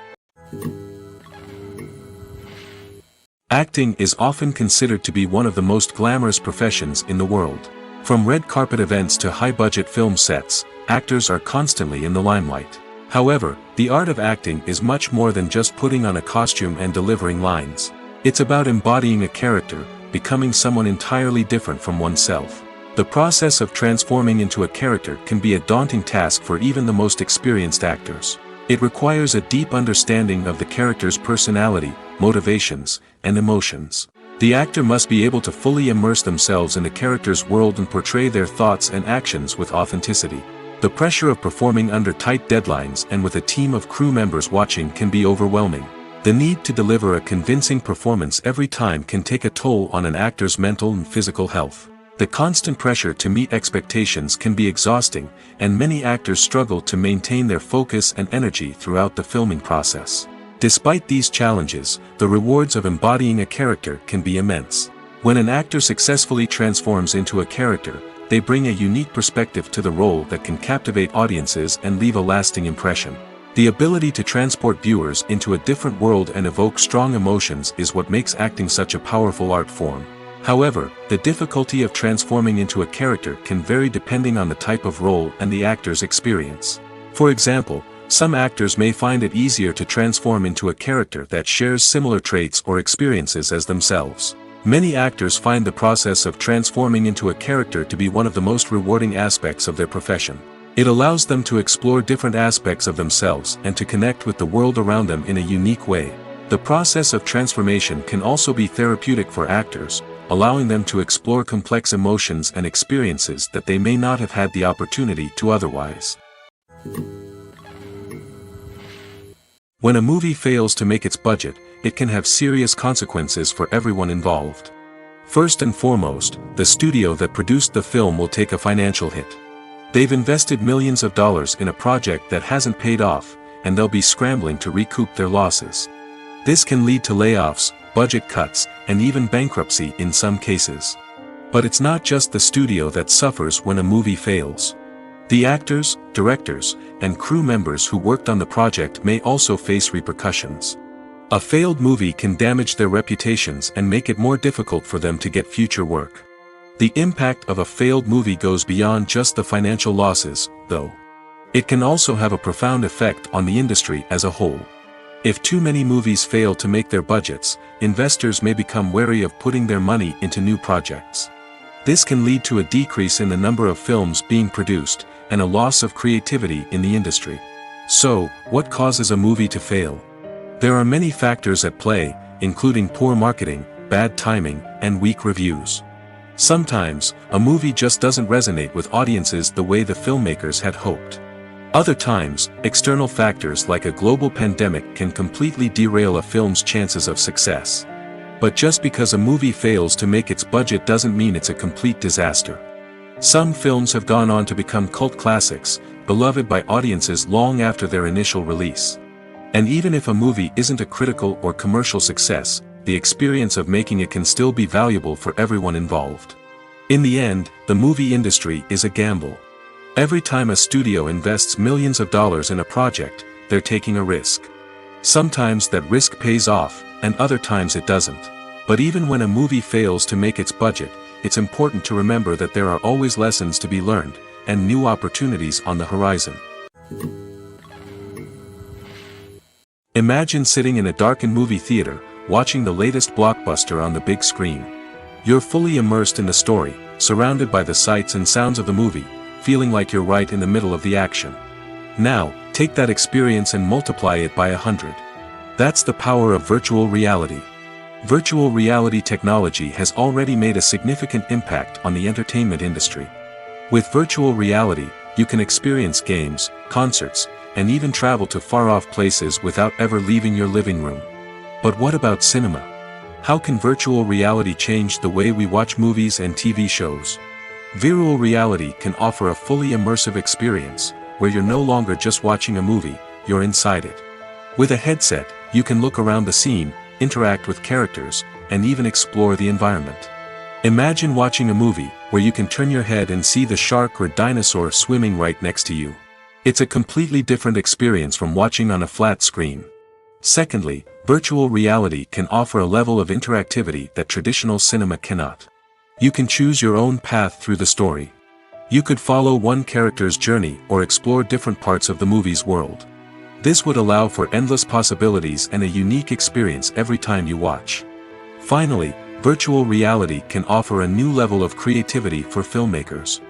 Acting is often considered to be one of the most glamorous professions in the world. From red carpet events to high-budget film sets, actors are constantly in the limelight. However, the art of acting is much more than just putting on a costume and delivering lines. It's about embodying a character, becoming someone entirely different from oneself. The process of transforming into a character can be a daunting task for even the most experienced actors. It requires a deep understanding of the character's personality, motivations, and emotions. The actor must be able to fully immerse themselves in the character's world and portray their thoughts and actions with authenticity. The pressure of performing under tight deadlines and with a team of crew members watching can be overwhelming. The need to deliver a convincing performance every time can take a toll on an actor's mental and physical health. The constant pressure to meet expectations can be exhausting, and many actors struggle to maintain their focus and energy throughout the filming process. Despite these challenges, the rewards of embodying a character can be immense. When an actor successfully transforms into a character, they bring a unique perspective to the role that can captivate audiences and leave a lasting impression. The ability to transport viewers into a different world and evoke strong emotions is what makes acting such a powerful art form. However, the difficulty of transforming into a character can vary depending on the type of role and the actor's experience. For example, some actors may find it easier to transform into a character that shares similar traits or experiences as themselves. Many actors find the process of transforming into a character to be one of the most rewarding aspects of their profession. It allows them to explore different aspects of themselves and to connect with the world around them in a unique way. The process of transformation can also be therapeutic for actors, allowing them to explore complex emotions and experiences that they may not have had the opportunity to otherwise. When a movie fails to make its budget, it can have serious consequences for everyone involved. First and foremost, the studio that produced the film will take a financial hit. They've invested millions of dollars in a project that hasn't paid off, and they'll be scrambling to recoup their losses. This can lead to layoffs, budget cuts, and even bankruptcy in some cases. But it's not just the studio that suffers when a movie fails. The actors, directors, and crew members who worked on the project may also face repercussions. A failed movie can damage their reputations and make it more difficult for them to get future work. The impact of a failed movie goes beyond just the financial losses, though. It can also have a profound effect on the industry as a whole. If too many movies fail to make their budgets, investors may become wary of putting their money into new projects. This can lead to a decrease in the number of films being produced, and a loss of creativity in the industry. So, what causes a movie to fail? There are many factors at play, including poor marketing, bad timing, and weak reviews. Sometimes, a movie just doesn't resonate with audiences the way the filmmakers had hoped. Other times, external factors like a global pandemic can completely derail a film's chances of success. But just because a movie fails to make its budget doesn't mean it's a complete disaster. Some films have gone on to become cult classics, beloved by audiences long after their initial release. And even if a movie isn't a critical or commercial success, the experience of making it can still be valuable for everyone involved. In the end, the movie industry is a gamble. Every time a studio invests millions of dollars in a project, they're taking a risk. Sometimes that risk pays off, and other times it doesn't. But even when a movie fails to make its budget, it's important to remember that there are always lessons to be learned, and new opportunities on the horizon. Imagine sitting in a darkened movie theater, watching the latest blockbuster on the big screen. You're fully immersed in the story, surrounded by the sights and sounds of the movie, feeling like you're right in the middle of the action. Now, take that experience and multiply it by 100. That's the power of virtual reality. Virtual reality technology has already made a significant impact on the entertainment industry. With virtual reality, you can experience games, concerts, and even travel to far-off places without ever leaving your living room. But what about cinema? How can virtual reality change the way we watch movies and TV shows? Virtual reality can offer a fully immersive experience, where you're no longer just watching a movie, you're inside it. With a headset, you can look around the scene, interact with characters, and even explore the environment. Imagine watching a movie, where you can turn your head and see the shark or dinosaur swimming right next to you. It's a completely different experience from watching on a flat screen. Secondly, virtual reality can offer a level of interactivity that traditional cinema cannot. You can choose your own path through the story. You could follow one character's journey or explore different parts of the movie's world. This would allow for endless possibilities and a unique experience every time you watch. Finally, virtual reality can offer a new level of creativity for filmmakers.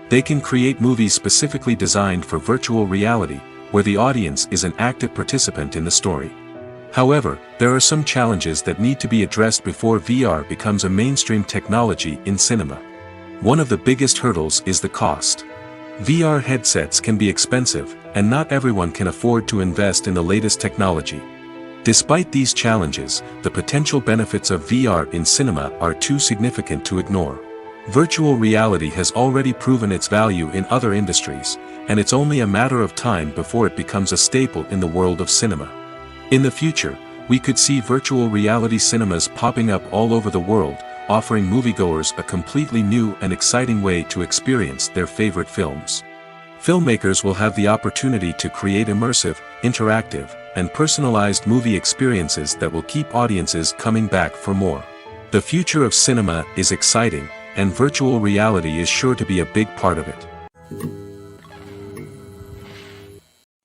They can create movies specifically designed for virtual reality, where the audience is an active participant in the story. However, there are some challenges that need to be addressed before VR becomes a mainstream technology in cinema. One of the biggest hurdles is the cost. VR headsets can be expensive, and not everyone can afford to invest in the latest technology. Despite these challenges, the potential benefits of VR in cinema are too significant to ignore. Virtual reality has already proven its value in other industries, and it's only a matter of time before it becomes a staple in the world of cinema. In the future, we could see virtual reality cinemas popping up all over the world, offering moviegoers a completely new and exciting way to experience their favorite films. Filmmakers will have the opportunity to create immersive, interactive, and personalized movie experiences that will keep audiences coming back for more. The future of cinema is exciting, and virtual reality is sure to be a big part of it.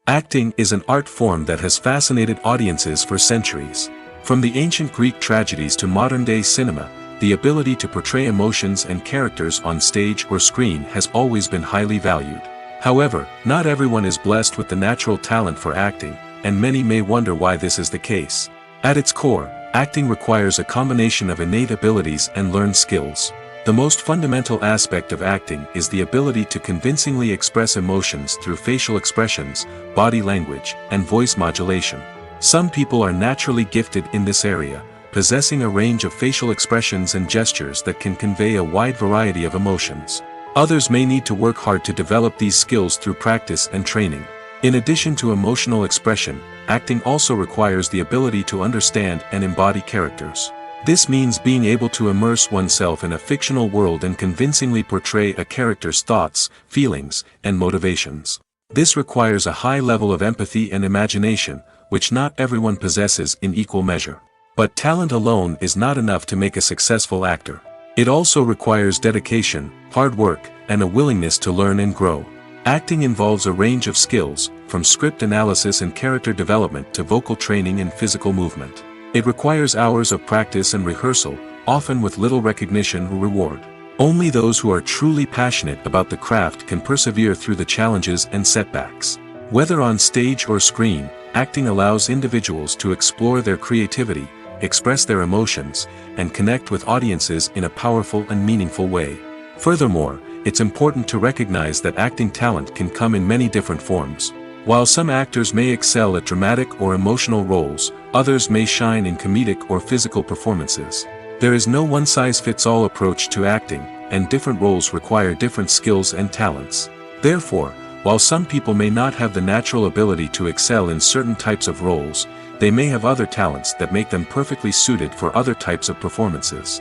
Acting is an art form that has fascinated audiences for centuries. From the ancient Greek tragedies to modern-day cinema, the ability to portray emotions and characters on stage or screen has always been highly valued. However, not everyone is blessed with the natural talent for acting, and many may wonder why this is the case. At its core, acting requires a combination of innate abilities and learned skills. The most fundamental aspect of acting is the ability to convincingly express emotions through facial expressions, body language, and voice modulation. Some people are naturally gifted in this area, possessing a range of facial expressions and gestures that can convey a wide variety of emotions. Others may need to work hard to develop these skills through practice and training. In addition to emotional expression, acting also requires the ability to understand and embody characters. This means being able to immerse oneself in a fictional world and convincingly portray a character's thoughts, feelings, and motivations. This requires a high level of empathy and imagination, which not everyone possesses in equal measure. But talent alone is not enough to make a successful actor. It also requires dedication, hard work, and a willingness to learn and grow. Acting involves a range of skills, from script analysis and character development to vocal training and physical movement. It requires hours of practice and rehearsal, often with little recognition or reward. Only those who are truly passionate about the craft can persevere through the challenges and setbacks. Whether on stage or screen, acting allows individuals to explore their creativity, express their emotions, and connect with audiences in a powerful and meaningful way. Furthermore, it's important to recognize that acting talent can come in many different forms. While some actors may excel at dramatic or emotional roles, others may shine in comedic or physical performances. There is no one-size-fits-all approach to acting, and different roles require different skills and talents. Therefore, while some people may not have the natural ability to excel in certain types of roles, they may have other talents that make them perfectly suited for other types of performances.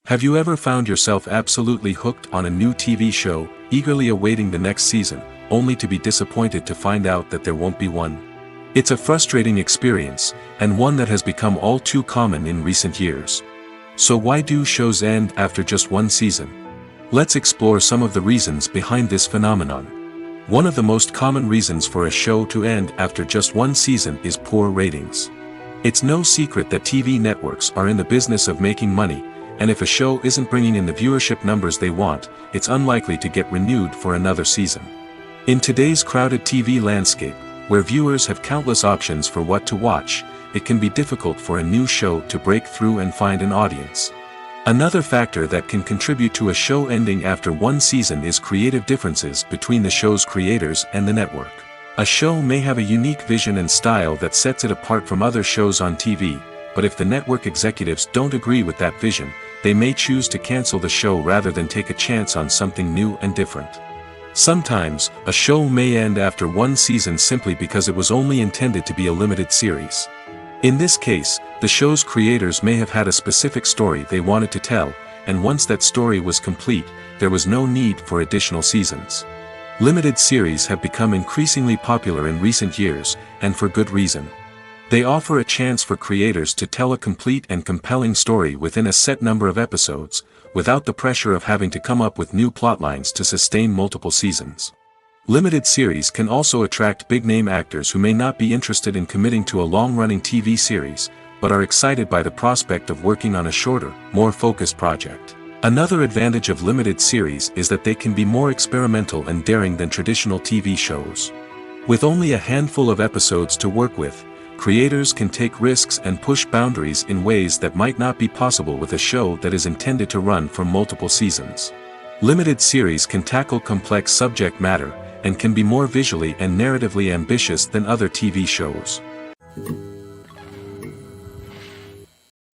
Have you ever found yourself absolutely hooked on a new TV show, eagerly awaiting the next season, only to be disappointed to find out that there won't be one? It's a frustrating experience, and one that has become all too common in recent years. So why do shows end after just one season? Let's explore some of the reasons behind this phenomenon. One of the most common reasons for a show to end after just one season is poor ratings. It's no secret that TV networks are in the business of making money, and if a show isn't bringing in the viewership numbers they want, it's unlikely to get renewed for another season. In today's crowded TV landscape, where viewers have countless options for what to watch, it can be difficult for a new show to break through and find an audience. Another factor that can contribute to a show ending after one season is creative differences between the show's creators and the network. A show may have a unique vision and style that sets it apart from other shows on TV, but if the network executives don't agree with that vision, they may choose to cancel the show rather than take a chance on something new and different. Sometimes, a show may end after one season simply because it was only intended to be a limited series. In this case, the show's creators may have had a specific story they wanted to tell, and once that story was complete, there was no need for additional seasons. Limited series have become increasingly popular in recent years, and for good reason. They offer a chance for creators to tell a complete and compelling story within a set number of episodes, without the pressure of having to come up with new plotlines to sustain multiple seasons. Limited series can also attract big-name actors who may not be interested in committing to a long-running TV series, but are excited by the prospect of working on a shorter, more focused project. Another advantage of limited series is that they can be more experimental and daring than traditional TV shows. With only a handful of episodes to work with, creators can take risks and push boundaries in ways that might not be possible with a show that is intended to run for multiple seasons. Limited series can tackle complex subject matter, and can be more visually and narratively ambitious than other TV shows.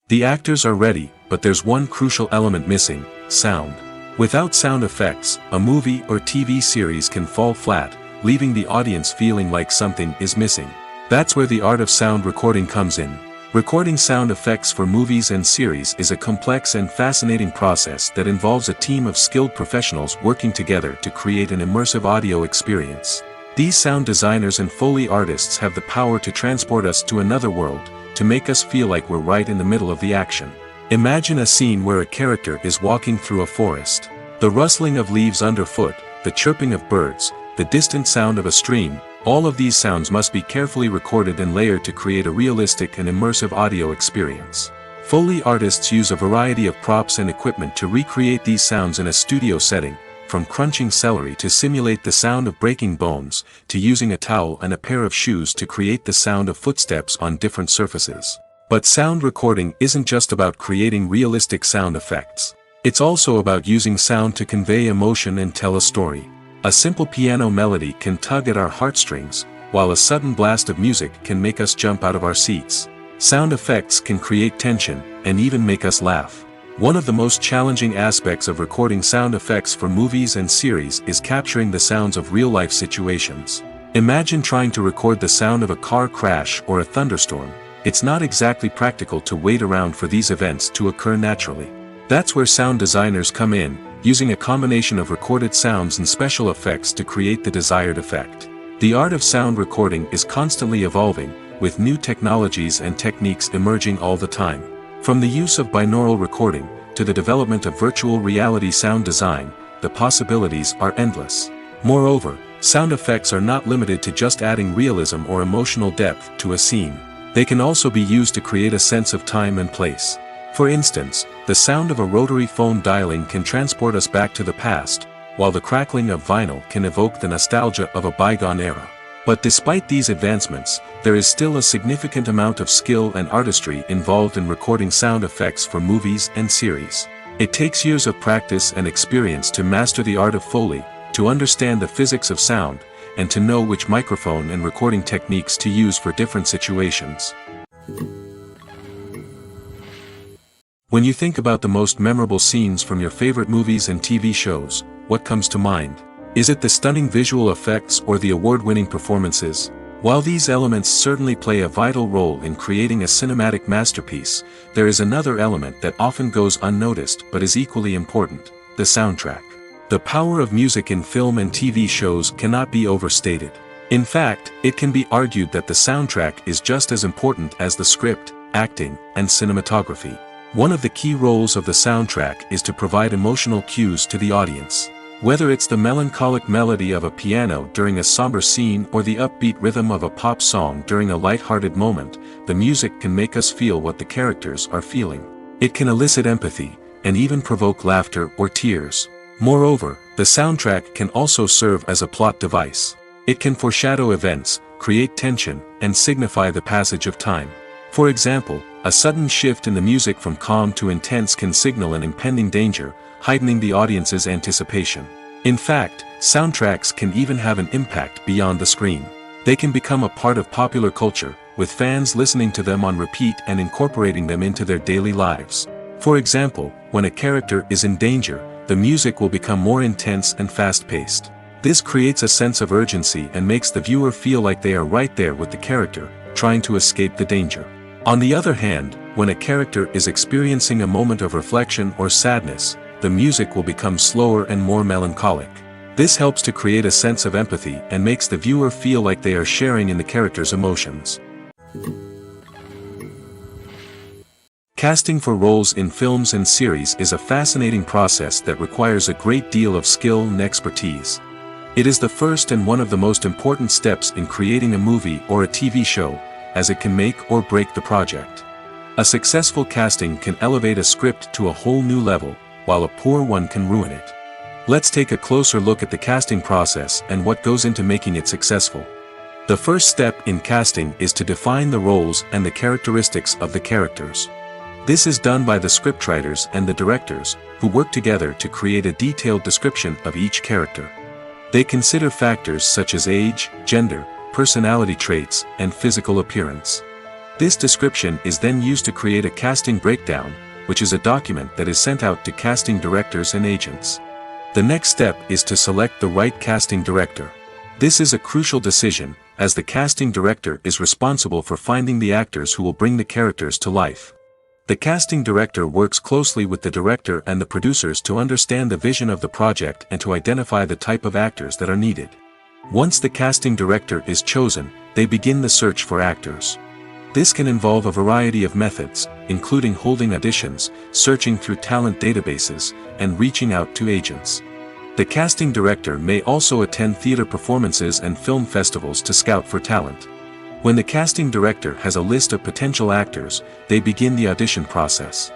The actors are ready, but there's one crucial element missing: sound. Without sound effects, a movie or TV series can fall flat, leaving the audience feeling like something is missing. That's where the art of sound recording comes in. Recording sound effects for movies and series is a complex and fascinating process that involves a team of skilled professionals working together to create an immersive audio experience. These sound designers and Foley artists have the power to transport us to another world, to make us feel like we're right in the middle of the action. Imagine a scene where a character is walking through a forest. The rustling of leaves underfoot, the chirping of birds, the distant sound of a stream, all of these sounds must be carefully recorded and layered to create a realistic and immersive audio experience. Foley artists use a variety of props and equipment to recreate these sounds in a studio setting, from crunching celery to simulate the sound of breaking bones, to using a towel and a pair of shoes to create the sound of footsteps on different surfaces. But sound recording isn't just about creating realistic sound effects. It's also about using sound to convey emotion and tell a story. A simple piano melody can tug at our heartstrings, while a sudden blast of music can make us jump out of our seats. Sound effects can create tension, and even make us laugh. One of the most challenging aspects of recording sound effects for movies and series is capturing the sounds of real-life situations. Imagine trying to record the sound of a car crash or a thunderstorm. It's not exactly practical to wait around for these events to occur naturally. That's where sound designers come in, using a combination of recorded sounds and special effects to create the desired effect. The art of sound recording is constantly evolving, with new technologies and techniques emerging all the time. From the use of binaural recording, to the development of virtual reality sound design, the possibilities are endless. Moreover, sound effects are not limited to just adding realism or emotional depth to a scene. They can also be used to create a sense of time and place. For instance, the sound of a rotary phone dialing can transport us back to the past, while the crackling of vinyl can evoke the nostalgia of a bygone era. But despite these advancements, there is still a significant amount of skill and artistry involved in recording sound effects for movies and series. It takes years of practice and experience to master the art of Foley, to understand the physics of sound, and to know which microphone and recording techniques to use for different situations. When you think about the most memorable scenes from your favorite movies and TV shows, what comes to mind? Is it the stunning visual effects or the award-winning performances? While these elements certainly play a vital role in creating a cinematic masterpiece, there is another element that often goes unnoticed but is equally important: the soundtrack. The power of music in film and TV shows cannot be overstated. In fact, it can be argued that the soundtrack is just as important as the script, acting, and cinematography. One of the key roles of the soundtrack is to provide emotional cues to the audience. Whether it's the melancholic melody of a piano during a somber scene or the upbeat rhythm of a pop song during a light-hearted moment, the music can make us feel what the characters are feeling. It can elicit empathy, and even provoke laughter or tears. Moreover, the soundtrack can also serve as a plot device. It can foreshadow events, create tension, and signify the passage of time. For example, A sudden shift in the music from calm to intense can signal an impending danger, heightening the audience's anticipation. In fact, soundtracks can even have an impact beyond the screen. They can become a part of popular culture, with fans listening to them on repeat and incorporating them into their daily lives. For example, when a character is in danger, the music will become more intense and fast-paced. This creates a sense of urgency and makes the viewer feel like they are right there with the character, trying to escape the danger. On the other hand, when a character is experiencing a moment of reflection or sadness, the music will become slower and more melancholic. This helps to create a sense of empathy and makes the viewer feel like they are sharing in the character's emotions. Casting for roles in films and series is a fascinating process that requires a great deal of skill and expertise. It is the first and one of the most important steps in creating a movie or a TV show, as it can make or break the project. A successful casting can elevate a script to a whole new level, while a poor one can ruin it. Let's take a closer look at the casting process and what goes into making it successful. The first step in casting is to define the roles and the characteristics of the characters. This is done by the scriptwriters and the directors, who work together to create a detailed description of each character. They consider factors such as age, gender, personality traits, and physical appearance. This description is then used to create a casting breakdown, which is a document that is sent out to casting directors and agents. The next step is to select the right casting director. This is a crucial decision, as the casting director is responsible for finding the actors who will bring the characters to life. The casting director works closely with the director and the producers to understand the vision of the project and to identify the type of actors that are needed. Once the casting director is chosen, they begin the search for actors. This can involve a variety of methods, including holding auditions, searching through talent databases, and reaching out to agents. The casting director may also attend theater performances and film festivals to scout for talent. When the casting director has a list of potential actors, they begin the audition process.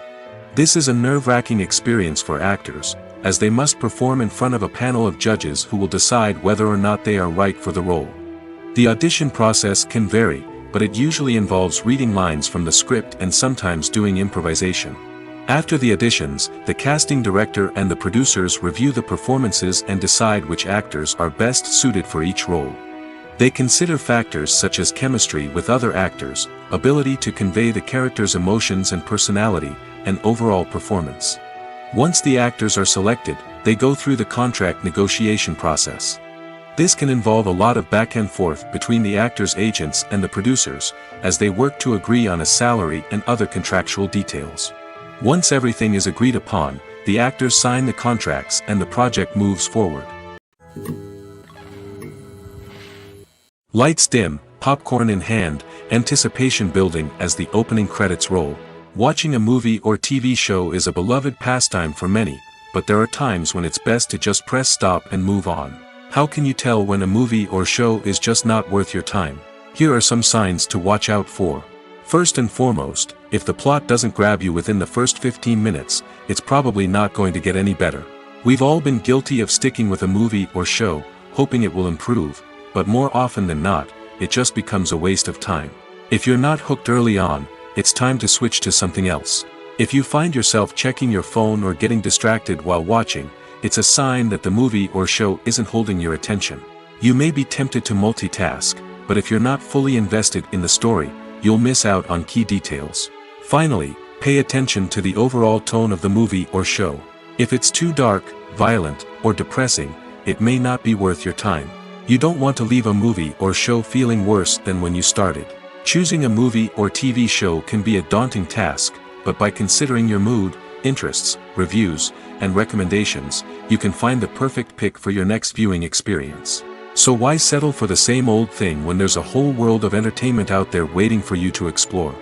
This is a nerve-wracking experience for actors, as they must perform in front of a panel of judges who will decide whether or not they are right for the role. The audition process can vary, but it usually involves reading lines from the script and sometimes doing improvisation. After the auditions, the casting director and the producers review the performances and decide which actors are best suited for each role. They consider factors such as chemistry with other actors, ability to convey the character's emotions and personality, and overall performance. Once the actors are selected, they go through the contract negotiation process. This can involve a lot of back and forth between the actors' agents and the producers, as they work to agree on a salary and other contractual details. Once everything is agreed upon, the actors sign the contracts and the project moves forward. Lights dim, popcorn in hand, anticipation building as the opening credits roll. Watching a movie or TV show is a beloved pastime for many, but there are times when it's best to just press stop and move on. How can you tell when a movie or show is just not worth your time? Here are some signs to watch out for. First and foremost, if the plot doesn't grab you within the first 15 minutes, it's probably not going to get any better. We've all been guilty of sticking with a movie or show, hoping it will improve, but more often than not, it just becomes a waste of time. If you're not hooked early on, it's time to switch to something else. If you find yourself checking your phone or getting distracted while watching, it's a sign that the movie or show isn't holding your attention. You may be tempted to multitask, but if you're not fully invested in the story, you'll miss out on key details. Finally, pay attention to the overall tone of the movie or show. If it's too dark, violent, or depressing, it may not be worth your time. You don't want to leave a movie or show feeling worse than when you started. Choosing a movie or TV show can be a daunting task, but by considering your mood, interests, reviews, and recommendations, you can find the perfect pick for your next viewing experience. So why settle for the same old thing when there's a whole world of entertainment out there waiting for you to explore?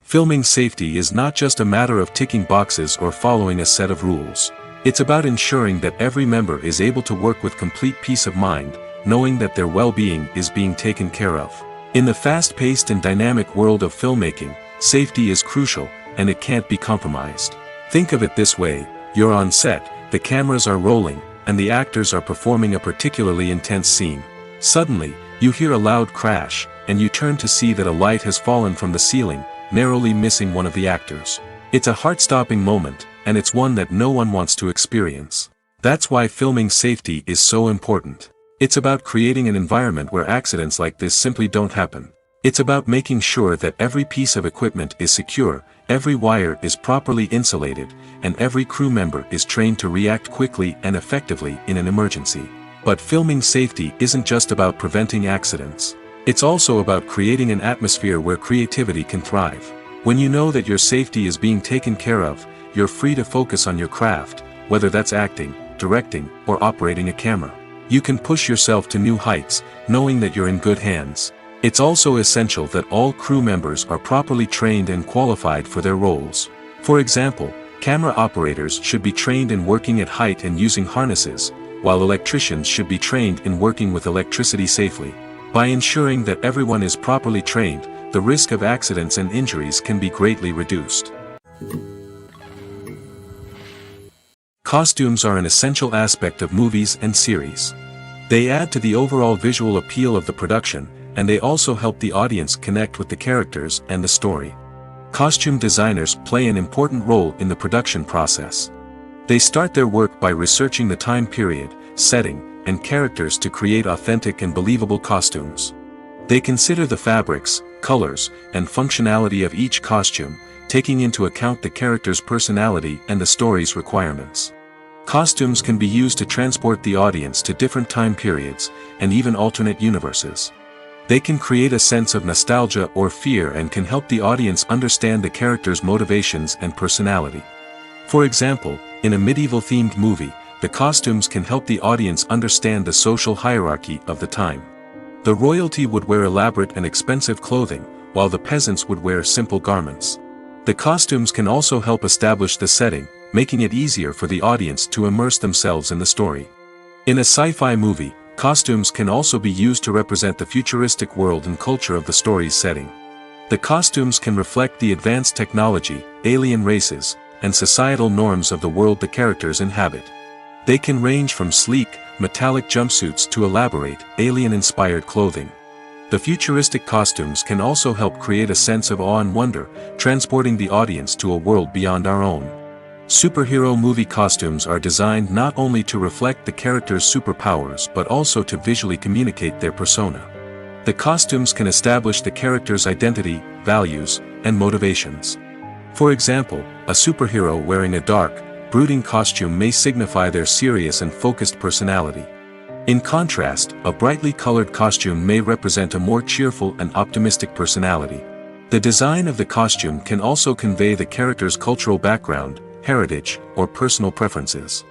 Filming safety is not just a matter of ticking boxes or following a set of rules. It's about ensuring that every member is able to work with complete peace of mind, knowing that their well-being is being taken care of. In the fast-paced and dynamic world of filmmaking, safety is crucial, and it can't be compromised. Think of it this way: you're on set, the cameras are rolling, and the actors are performing a particularly intense scene. Suddenly, you hear a loud crash, and you turn to see that a light has fallen from the ceiling, narrowly missing one of the actors. It's a heart-stopping moment, and it's one that no one wants to experience. That's why filming safety is so important. It's about creating an environment where accidents like this simply don't happen. It's about making sure that every piece of equipment is secure, every wire is properly insulated, and every crew member is trained to react quickly and effectively in an emergency. But filming safety isn't just about preventing accidents. It's also about creating an atmosphere where creativity can thrive. When you know that your safety is being taken care of, you're free to focus on your craft, whether that's acting, directing, or operating a camera. You can push yourself to new heights, knowing that you're in good hands. It's also essential that all crew members are properly trained and qualified for their roles. For example, camera operators should be trained in working at height and using harnesses, while electricians should be trained in working with electricity safely. By ensuring that everyone is properly trained, the risk of accidents and injuries can be greatly reduced. Costumes are an essential aspect of movies and series. They add to the overall visual appeal of the production, and they also help the audience connect with the characters and the story. Costume designers play an important role in the production process. They start their work by researching the time period, setting, and characters to create authentic and believable costumes. They consider the fabrics, colors, and functionality of each costume, taking into account the character's personality and the story's requirements. Costumes can be used to transport the audience to different time periods, and even alternate universes. They can create a sense of nostalgia or fear and can help the audience understand the character's motivations and personality. For example, in a medieval-themed movie, the costumes can help the audience understand the social hierarchy of the time. The royalty would wear elaborate and expensive clothing, while the peasants would wear simple garments. The costumes can also help establish the setting, making it easier for the audience to immerse themselves in the story. In a sci-fi movie, costumes can also be used to represent the futuristic world and culture of the story's setting. The costumes can reflect the advanced technology, alien races, and societal norms of the world the characters inhabit. They can range from sleek, metallic jumpsuits to elaborate, alien-inspired clothing. The futuristic costumes can also help create a sense of awe and wonder, transporting the audience to a world beyond our own. Superhero movie costumes are designed not only to reflect the character's superpowers but also to visually communicate their persona. The costumes can establish the character's identity, values, and motivations. For example, a superhero wearing a dark, brooding costume may signify their serious and focused personality. In contrast, a brightly colored costume may represent a more cheerful and optimistic personality. The design of the costume can also convey the character's cultural background, heritage, or personal preferences.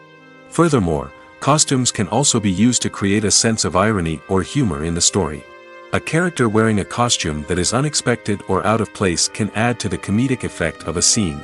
Furthermore, costumes can also be used to create a sense of irony or humor in the story. A character wearing a costume that is unexpected or out of place can add to the comedic effect of a scene.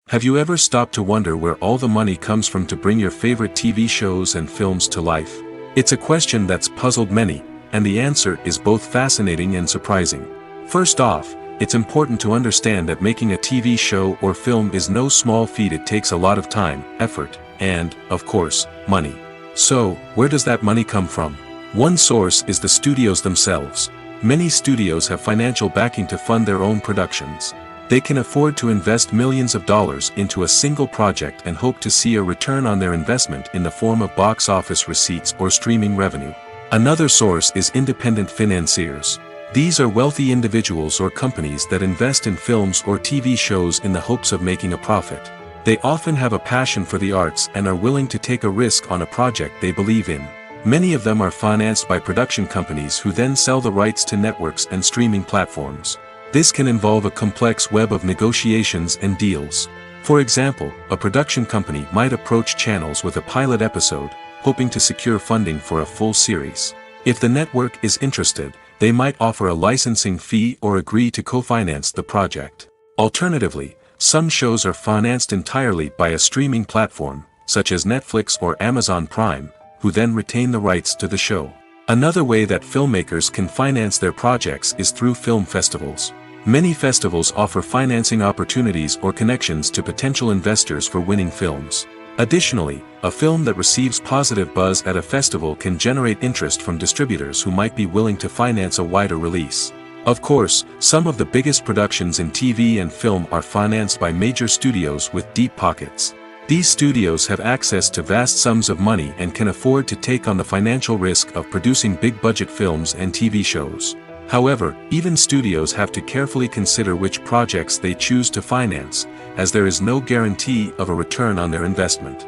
Have you ever stopped to wonder where all the money comes from to bring your favorite TV shows and films to life? It's a question that's puzzled many, and the answer is both fascinating and surprising. First off, it's important to understand that making a TV show or film is no small feat. It takes a lot of time, effort, and, of course, money. So, where does that money come from? One source is the studios themselves. Many studios have financial backing to fund their own productions. They can afford to invest millions of dollars into a single project and hope to see a return on their investment in the form of box office receipts or streaming revenue. Another source is independent financiers. These are wealthy individuals or companies that invest in films or TV shows in the hopes of making a profit. They often have a passion for the arts and are willing to take a risk on a project they believe in. Many of them are financed by production companies who then sell the rights to networks and streaming platforms. This can involve a complex web of negotiations and deals. For example, a production company might approach channels with a pilot episode, hoping to secure funding for a full series. If the network is interested, they might offer a licensing fee or agree to co-finance the project. Alternatively, some shows are financed entirely by a streaming platform, such as Netflix or Amazon Prime, who then retain the rights to the show. Another way that filmmakers can finance their projects is through film festivals. Many festivals offer financing opportunities or connections to potential investors for winning films. Additionally, a film that receives positive buzz at a festival can generate interest from distributors who might be willing to finance a wider release. Of course, some of the biggest productions in TV and film are financed by major studios with deep pockets. These studios have access to vast sums of money and can afford to take on the financial risk of producing big-budget films and TV shows. However, even studios have to carefully consider which projects they choose to finance, as there is no guarantee of a return on their investment.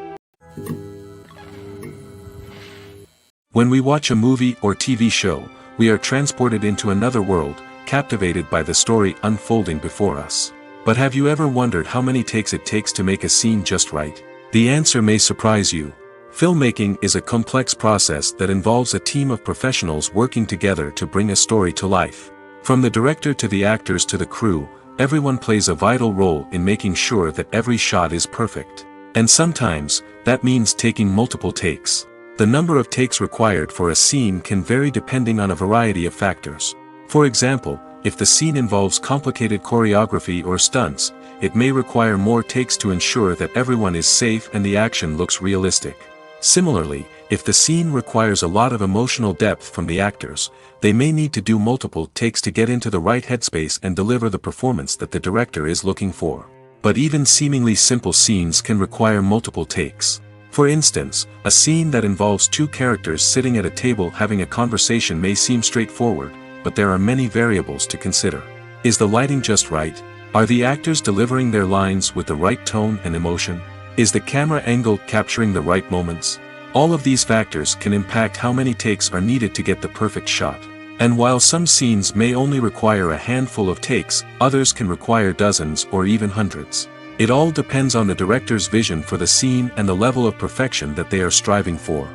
When we watch a movie or TV show, we are transported into another world, captivated by the story unfolding before us. But have you ever wondered how many takes it takes to make a scene just right? The answer may surprise you. Filmmaking is a complex process that involves a team of professionals working together to bring a story to life. From the director to the actors to the crew, everyone plays a vital role in making sure that every shot is perfect. And sometimes, that means taking multiple takes. The number of takes required for a scene can vary depending on a variety of factors. For example, if the scene involves complicated choreography or stunts, it may require more takes to ensure that everyone is safe and the action looks realistic. Similarly, if the scene requires a lot of emotional depth from the actors, they may need to do multiple takes to get into the right headspace and deliver the performance that the director is looking for. But even seemingly simple scenes can require multiple takes. For instance, a scene that involves two characters sitting at a table having a conversation may seem straightforward, but there are many variables to consider. Is the lighting just right? Are the actors delivering their lines with the right tone and emotion? Is the camera angle capturing the right moments? All of these factors can impact how many takes are needed to get the perfect shot. And while some scenes may only require a handful of takes, others can require dozens or even hundreds. It all depends on the director's vision for the scene and the level of perfection that they are striving for.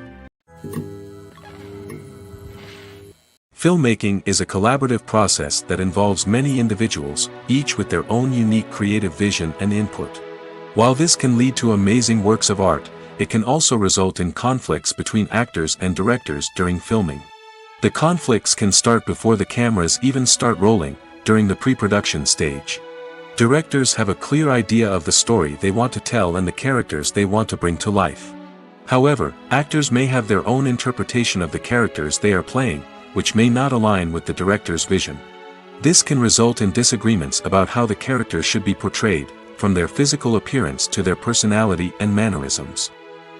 Filmmaking is a collaborative process that involves many individuals, each with their own unique creative vision and input. While this can lead to amazing works of art, it can also result in conflicts between actors and directors during filming. The conflicts can start before the cameras even start rolling, during the pre-production stage. Directors have a clear idea of the story they want to tell and the characters they want to bring to life. However, actors may have their own interpretation of the characters they are playing, which may not align with the director's vision. This can result in disagreements about how the characters should be portrayed, from their physical appearance to their personality and mannerisms.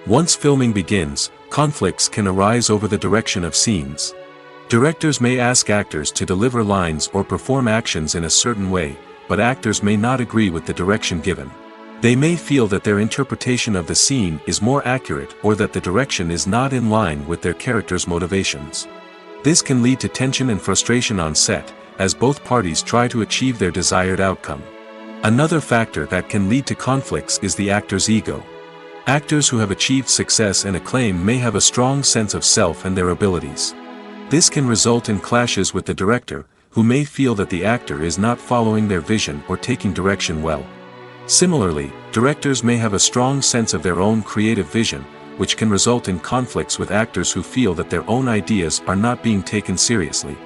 Once filming begins, conflicts can arise over the direction of scenes. Directors may ask actors to deliver lines or perform actions in a certain way, but actors may not agree with the direction given. They may feel that their interpretation of the scene is more accurate or that the direction is not in line with their character's motivations. This can lead to tension and frustration on set, as both parties try to achieve their desired outcome. Another factor that can lead to conflicts is the actor's ego. Actors who have achieved success and acclaim may have a strong sense of self and their abilities. This can result in clashes with the director, who may feel that the actor is not following their vision or taking direction well. Similarly, directors may have a strong sense of their own creative vision, which can result in conflicts with actors who feel that their own ideas are not being taken seriously.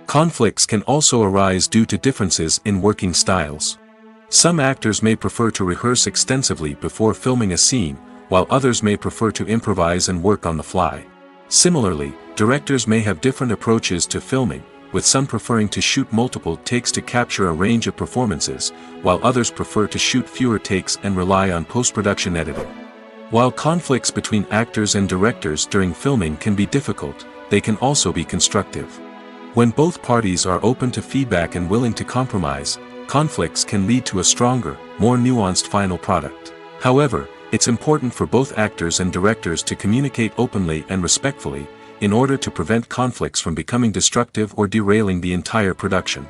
Conflicts can also arise due to differences in working styles. Some actors may prefer to rehearse extensively before filming a scene, while others may prefer to improvise and work on the fly. Similarly, directors may have different approaches to filming, with some preferring to shoot multiple takes to capture a range of performances, while others prefer to shoot fewer takes and rely on post-production editing. While conflicts between actors and directors during filming can be difficult, they can also be constructive. When both parties are open to feedback and willing to compromise, conflicts can lead to a stronger, more nuanced final product. However, it's important for both actors and directors to communicate openly and respectfully, in order to prevent conflicts from becoming destructive or derailing the entire production.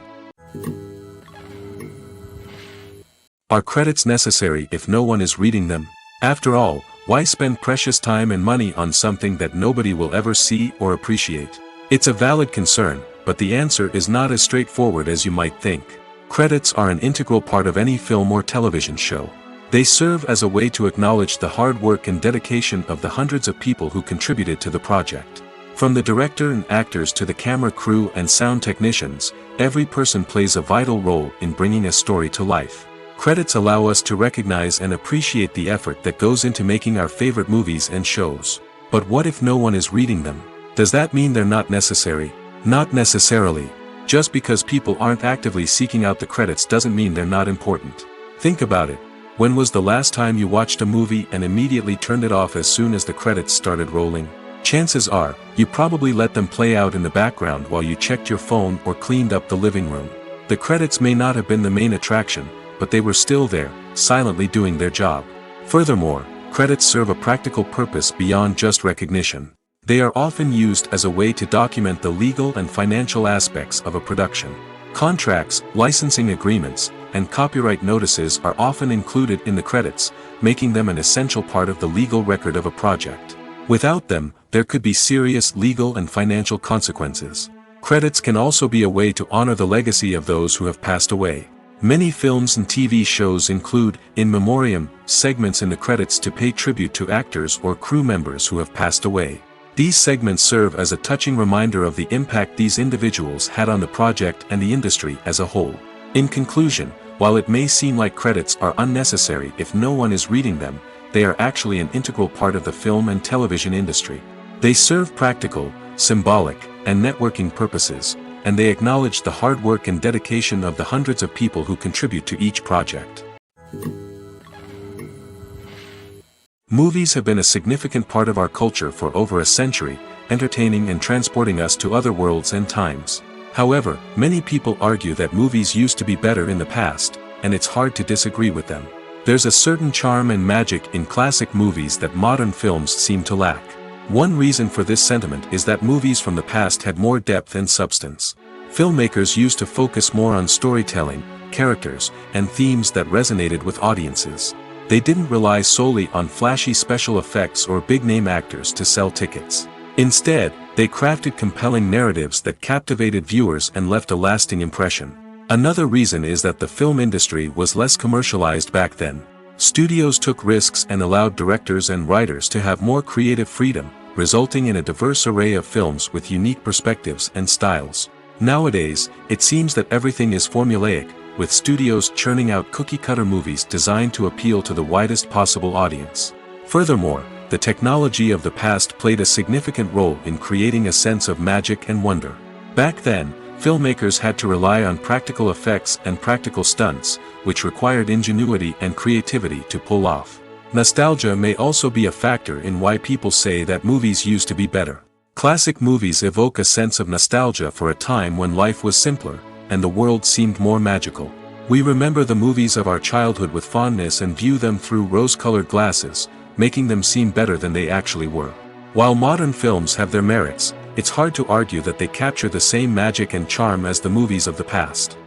Are credits necessary if no one is reading them? After all, why spend precious time and money on something that nobody will ever see or appreciate? It's a valid concern, but the answer is not as straightforward as you might think. Credits are an integral part of any film or television show. They serve as a way to acknowledge the hard work and dedication of the hundreds of people who contributed to the project. From the director and actors to the camera crew and sound technicians, every person plays a vital role in bringing a story to life. Credits allow us to recognize and appreciate the effort that goes into making our favorite movies and shows. But what if no one is reading them? Does that mean they're not necessary? Not necessarily. Just because people aren't actively seeking out the credits doesn't mean they're not important. Think about it. When was the last time you watched a movie and immediately turned it off as soon as the credits started rolling? Chances are, you probably let them play out in the background while you checked your phone or cleaned up the living room. The credits may not have been the main attraction, but they were still there, silently doing their job. Furthermore, credits serve a practical purpose beyond just recognition. They are often used as a way to document the legal and financial aspects of a production. Contracts, licensing agreements, and copyright notices are often included in the credits, making them an essential part of the legal record of a project. Without them, there could be serious legal and financial consequences. Credits can also be a way to honor the legacy of those who have passed away. Many films and TV shows include, in memoriam, segments in the credits to pay tribute to actors or crew members who have passed away. These segments serve as a touching reminder of the impact these individuals had on the project and the industry as a whole. In conclusion, while it may seem like credits are unnecessary if no one is reading them, they are actually an integral part of the film and television industry. They serve practical, symbolic, and networking purposes, and they acknowledge the hard work and dedication of the hundreds of people who contribute to each project. Movies have been a significant part of our culture for over a century, entertaining and transporting us to other worlds and times. However, many people argue that movies used to be better in the past, and it's hard to disagree with them. There's a certain charm and magic in classic movies that modern films seem to lack. One reason for this sentiment is that movies from the past had more depth and substance. Filmmakers used to focus more on storytelling, characters, and themes that resonated with audiences. They didn't rely solely on flashy special effects or big-name actors to sell tickets. Instead, they crafted compelling narratives that captivated viewers and left a lasting impression. Another reason is that the film industry was less commercialized back then. Studios took risks and allowed directors and writers to have more creative freedom, resulting in a diverse array of films with unique perspectives and styles. Nowadays, it seems that everything is formulaic, with studios churning out cookie-cutter movies designed to appeal to the widest possible audience. Furthermore, the technology of the past played a significant role in creating a sense of magic and wonder. Back then, filmmakers had to rely on practical effects and practical stunts, which required ingenuity and creativity to pull off. Nostalgia may also be a factor in why people say that movies used to be better. Classic movies evoke a sense of nostalgia for a time when life was simpler, and the world seemed more magical. We remember the movies of our childhood with fondness and view them through rose-colored glasses, making them seem better than they actually were. While modern films have their merits, it's hard to argue that they capture the same magic and charm as the movies of the past.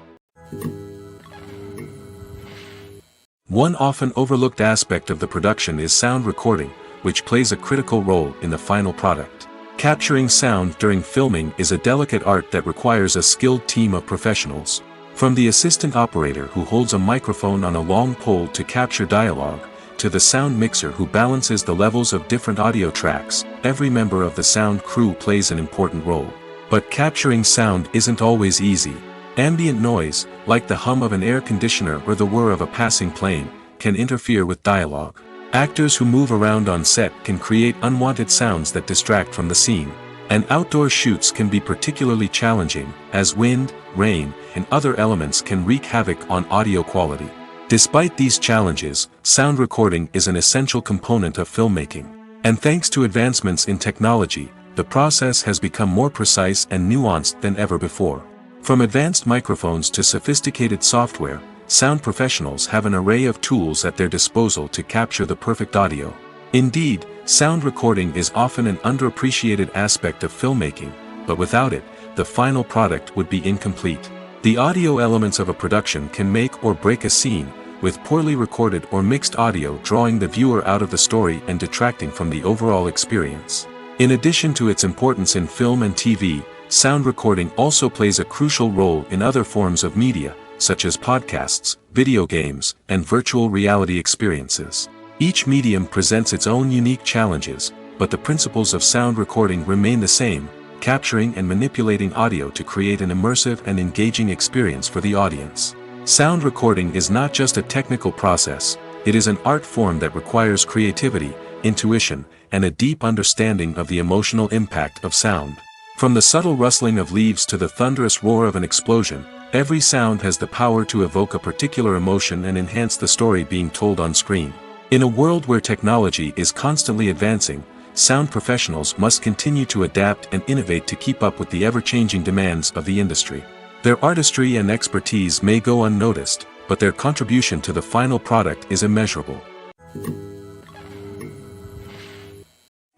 One often overlooked aspect of the production is sound recording, which plays a critical role in the final product. Capturing sound during filming is a delicate art that requires a skilled team of professionals. From the assistant operator who holds a microphone on a long pole to capture dialogue, to the sound mixer who balances the levels of different audio tracks, every member of the sound crew plays an important role. But capturing sound isn't always easy. Ambient noise, like the hum of an air conditioner or the whir of a passing plane, can interfere with dialogue. Actors who move around on set can create unwanted sounds that distract from the scene. And outdoor shoots can be particularly challenging, as wind, rain, and other elements can wreak havoc on audio quality. Despite these challenges, sound recording is an essential component of filmmaking. And thanks to advancements in technology, the process has become more precise and nuanced than ever before. From advanced microphones to sophisticated software, sound professionals have an array of tools at their disposal to capture the perfect audio. Indeed, sound recording is often an underappreciated aspect of filmmaking, but without it, the final product would be incomplete. The audio elements of a production can make or break a scene, with poorly recorded or mixed audio drawing the viewer out of the story and detracting from the overall experience. In addition to its importance in film and TV, sound recording also plays a crucial role in other forms of media, such as podcasts, video games, and virtual reality experiences. Each medium presents its own unique challenges, but the principles of sound recording remain the same, capturing and manipulating audio to create an immersive and engaging experience for the audience. Sound recording is not just a technical process, it is an art form that requires creativity, intuition, and a deep understanding of the emotional impact of sound. From the subtle rustling of leaves to the thunderous roar of an explosion, every sound has the power to evoke a particular emotion and enhance the story being told on screen. In a world where technology is constantly advancing, sound professionals must continue to adapt and innovate to keep up with the ever-changing demands of the industry. Their artistry and expertise may go unnoticed, but their contribution to the final product is immeasurable.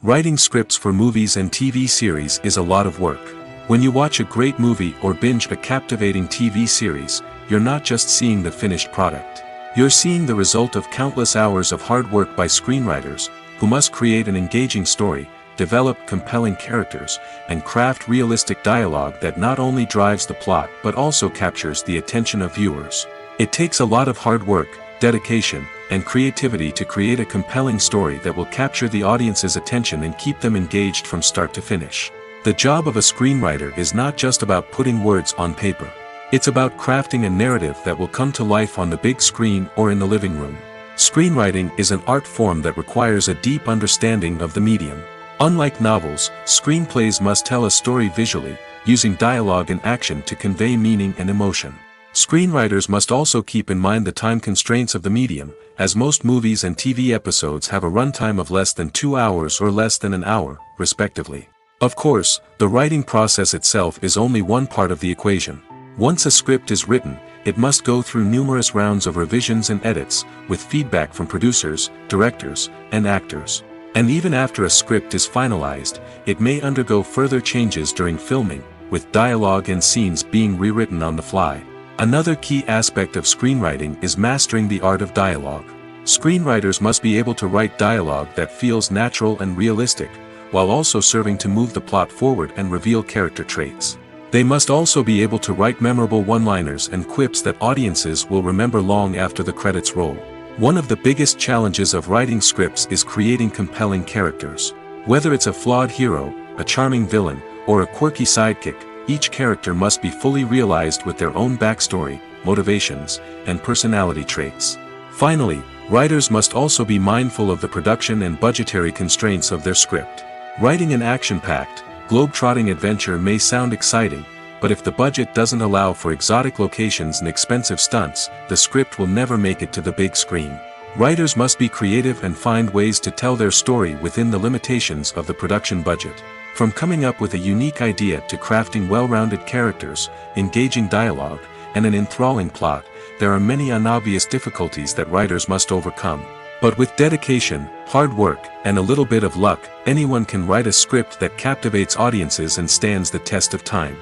Writing scripts for movies and TV series is a lot of work. When you watch a great movie or binge a captivating TV series, you're not just seeing the finished product. You're seeing the result of countless hours of hard work by screenwriters, who must create an engaging story, develop compelling characters, and craft realistic dialogue that not only drives the plot but also captures the attention of viewers. It takes a lot of hard work, dedication, and creativity to create a compelling story that will capture the audience's attention and keep them engaged from start to finish. The job of a screenwriter is not just about putting words on paper. It's about crafting a narrative that will come to life on the big screen or in the living room. Screenwriting is an art form that requires a deep understanding of the medium. Unlike novels, screenplays must tell a story visually, using dialogue and action to convey meaning and emotion. Screenwriters must also keep in mind the time constraints of the medium, as most movies and TV episodes have a runtime of less than 2 hours or less than an hour, respectively. Of course, the writing process itself is only one part of the equation. Once a script is written, it must go through numerous rounds of revisions and edits, with feedback from producers, directors, and actors. And even after a script is finalized, it may undergo further changes during filming, with dialogue and scenes being rewritten on the fly. Another key aspect of screenwriting is mastering the art of dialogue. Screenwriters must be able to write dialogue that feels natural and realistic, while also serving to move the plot forward and reveal character traits. They must also be able to write memorable one-liners and quips that audiences will remember long after the credits roll. One of the biggest challenges of writing scripts is creating compelling characters. Whether it's a flawed hero, a charming villain, or a quirky sidekick, each character must be fully realized with their own backstory, motivations, and personality traits. Finally, writers must also be mindful of the production and budgetary constraints of their script. Writing an action-packed, globe-trotting adventure may sound exciting, but if the budget doesn't allow for exotic locations and expensive stunts, the script will never make it to the big screen. Writers must be creative and find ways to tell their story within the limitations of the production budget. From coming up with a unique idea to crafting well-rounded characters, engaging dialogue, and an enthralling plot, there are many unobvious difficulties that writers must overcome. But with dedication, hard work, and a little bit of luck, anyone can write a script that captivates audiences and stands the test of time.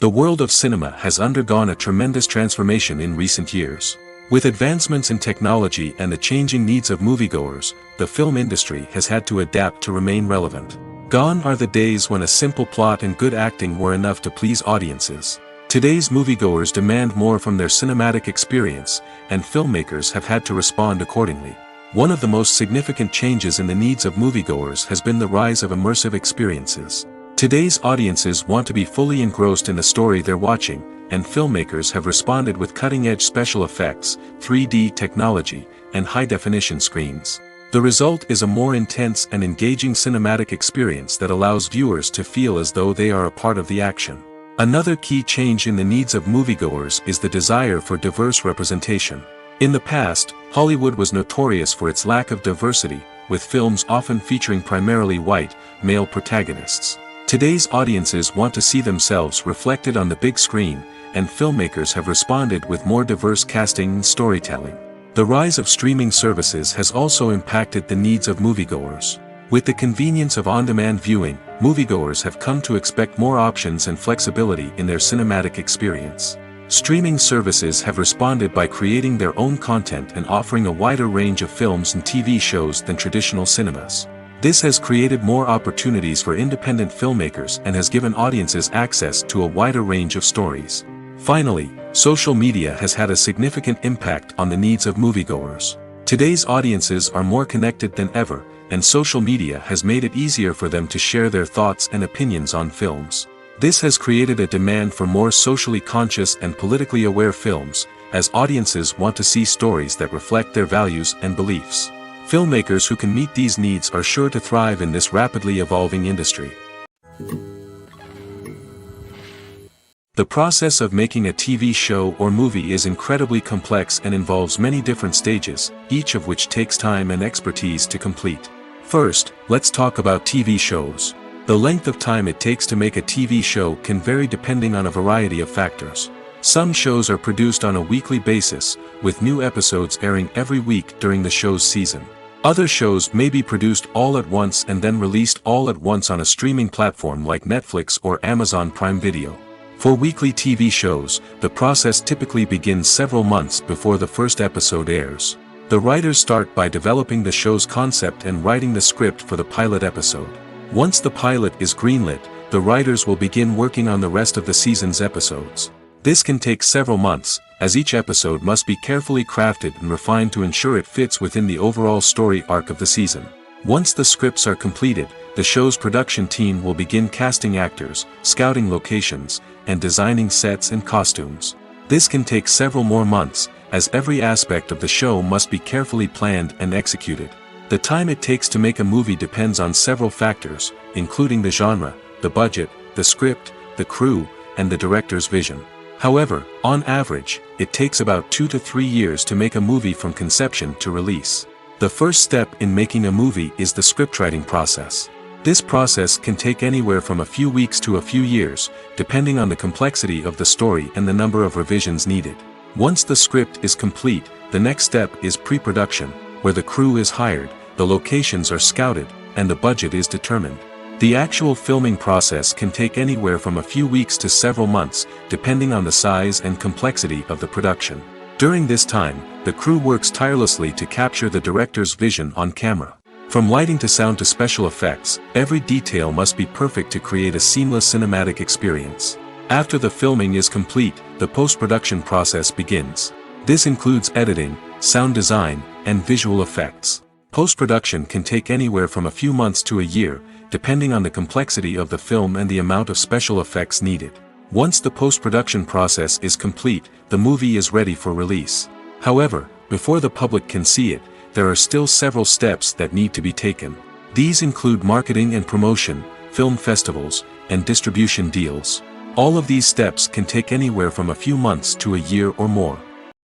The world of cinema has undergone a tremendous transformation in recent years. With advancements in technology and the changing needs of moviegoers, the film industry has had to adapt to remain relevant. Gone are the days when a simple plot and good acting were enough to please audiences. Today's moviegoers demand more from their cinematic experience, and filmmakers have had to respond accordingly. One of the most significant changes in the needs of moviegoers has been the rise of immersive experiences. Today's audiences want to be fully engrossed in the story they're watching, and filmmakers have responded with cutting-edge special effects, 3D technology, and high-definition screens. The result is a more intense and engaging cinematic experience that allows viewers to feel as though they are a part of the action. Another key change in the needs of moviegoers is the desire for diverse representation. In the past, Hollywood was notorious for its lack of diversity, with films often featuring primarily white, male protagonists. Today's audiences want to see themselves reflected on the big screen, and filmmakers have responded with more diverse casting and storytelling. The rise of streaming services has also impacted the needs of moviegoers. With the convenience of on-demand viewing, moviegoers have come to expect more options and flexibility in their cinematic experience. Streaming services have responded by creating their own content and offering a wider range of films and TV shows than traditional cinemas. This has created more opportunities for independent filmmakers and has given audiences access to a wider range of stories. Finally, social media has had a significant impact on the needs of moviegoers. Today's audiences are more connected than ever, and social media has made it easier for them to share their thoughts and opinions on films. This has created a demand for more socially conscious and politically aware films, as audiences want to see stories that reflect their values and beliefs. Filmmakers who can meet these needs are sure to thrive in this rapidly evolving industry. The process of making a TV show or movie is incredibly complex and involves many different stages, each of which takes time and expertise to complete. First, let's talk about TV shows. The length of time it takes to make a TV show can vary depending on a variety of factors. Some shows are produced on a weekly basis, with new episodes airing every week during the show's season. Other shows may be produced all at once and then released all at once on a streaming platform like Netflix or Amazon Prime Video. For weekly TV shows, the process typically begins several months before the first episode airs. The writers start by developing the show's concept and writing the script for the pilot episode. Once the pilot is greenlit, the writers will begin working on the rest of the season's episodes. This can take several months, as each episode must be carefully crafted and refined to ensure it fits within the overall story arc of the season. Once the scripts are completed, the show's production team will begin casting actors, scouting locations, and designing sets and costumes. This can take several more months, as every aspect of the show must be carefully planned and executed. The time it takes to make a movie depends on several factors, including the genre, the budget, the script, the crew, and the director's vision. However, on average, it takes about 2 to 3 years to make a movie from conception to release. The first step in making a movie is the scriptwriting process. This process can take anywhere from a few weeks to a few years, depending on the complexity of the story and the number of revisions needed. Once the script is complete, the next step is pre-production, where the crew is hired, the locations are scouted, and the budget is determined. The actual filming process can take anywhere from a few weeks to several months, depending on the size and complexity of the production. During this time, the crew works tirelessly to capture the director's vision on camera. From lighting to sound to special effects, every detail must be perfect to create a seamless cinematic experience. After the filming is complete, the post-production process begins. This includes editing, sound design, and visual effects. Post-production can take anywhere from a few months to a year, depending on the complexity of the film and the amount of special effects needed. Once the post-production process is complete, the movie is ready for release. However, before the public can see it, there are still several steps that need to be taken. These include marketing and promotion, film festivals, and distribution deals. All of these steps can take anywhere from a few months to a year or more.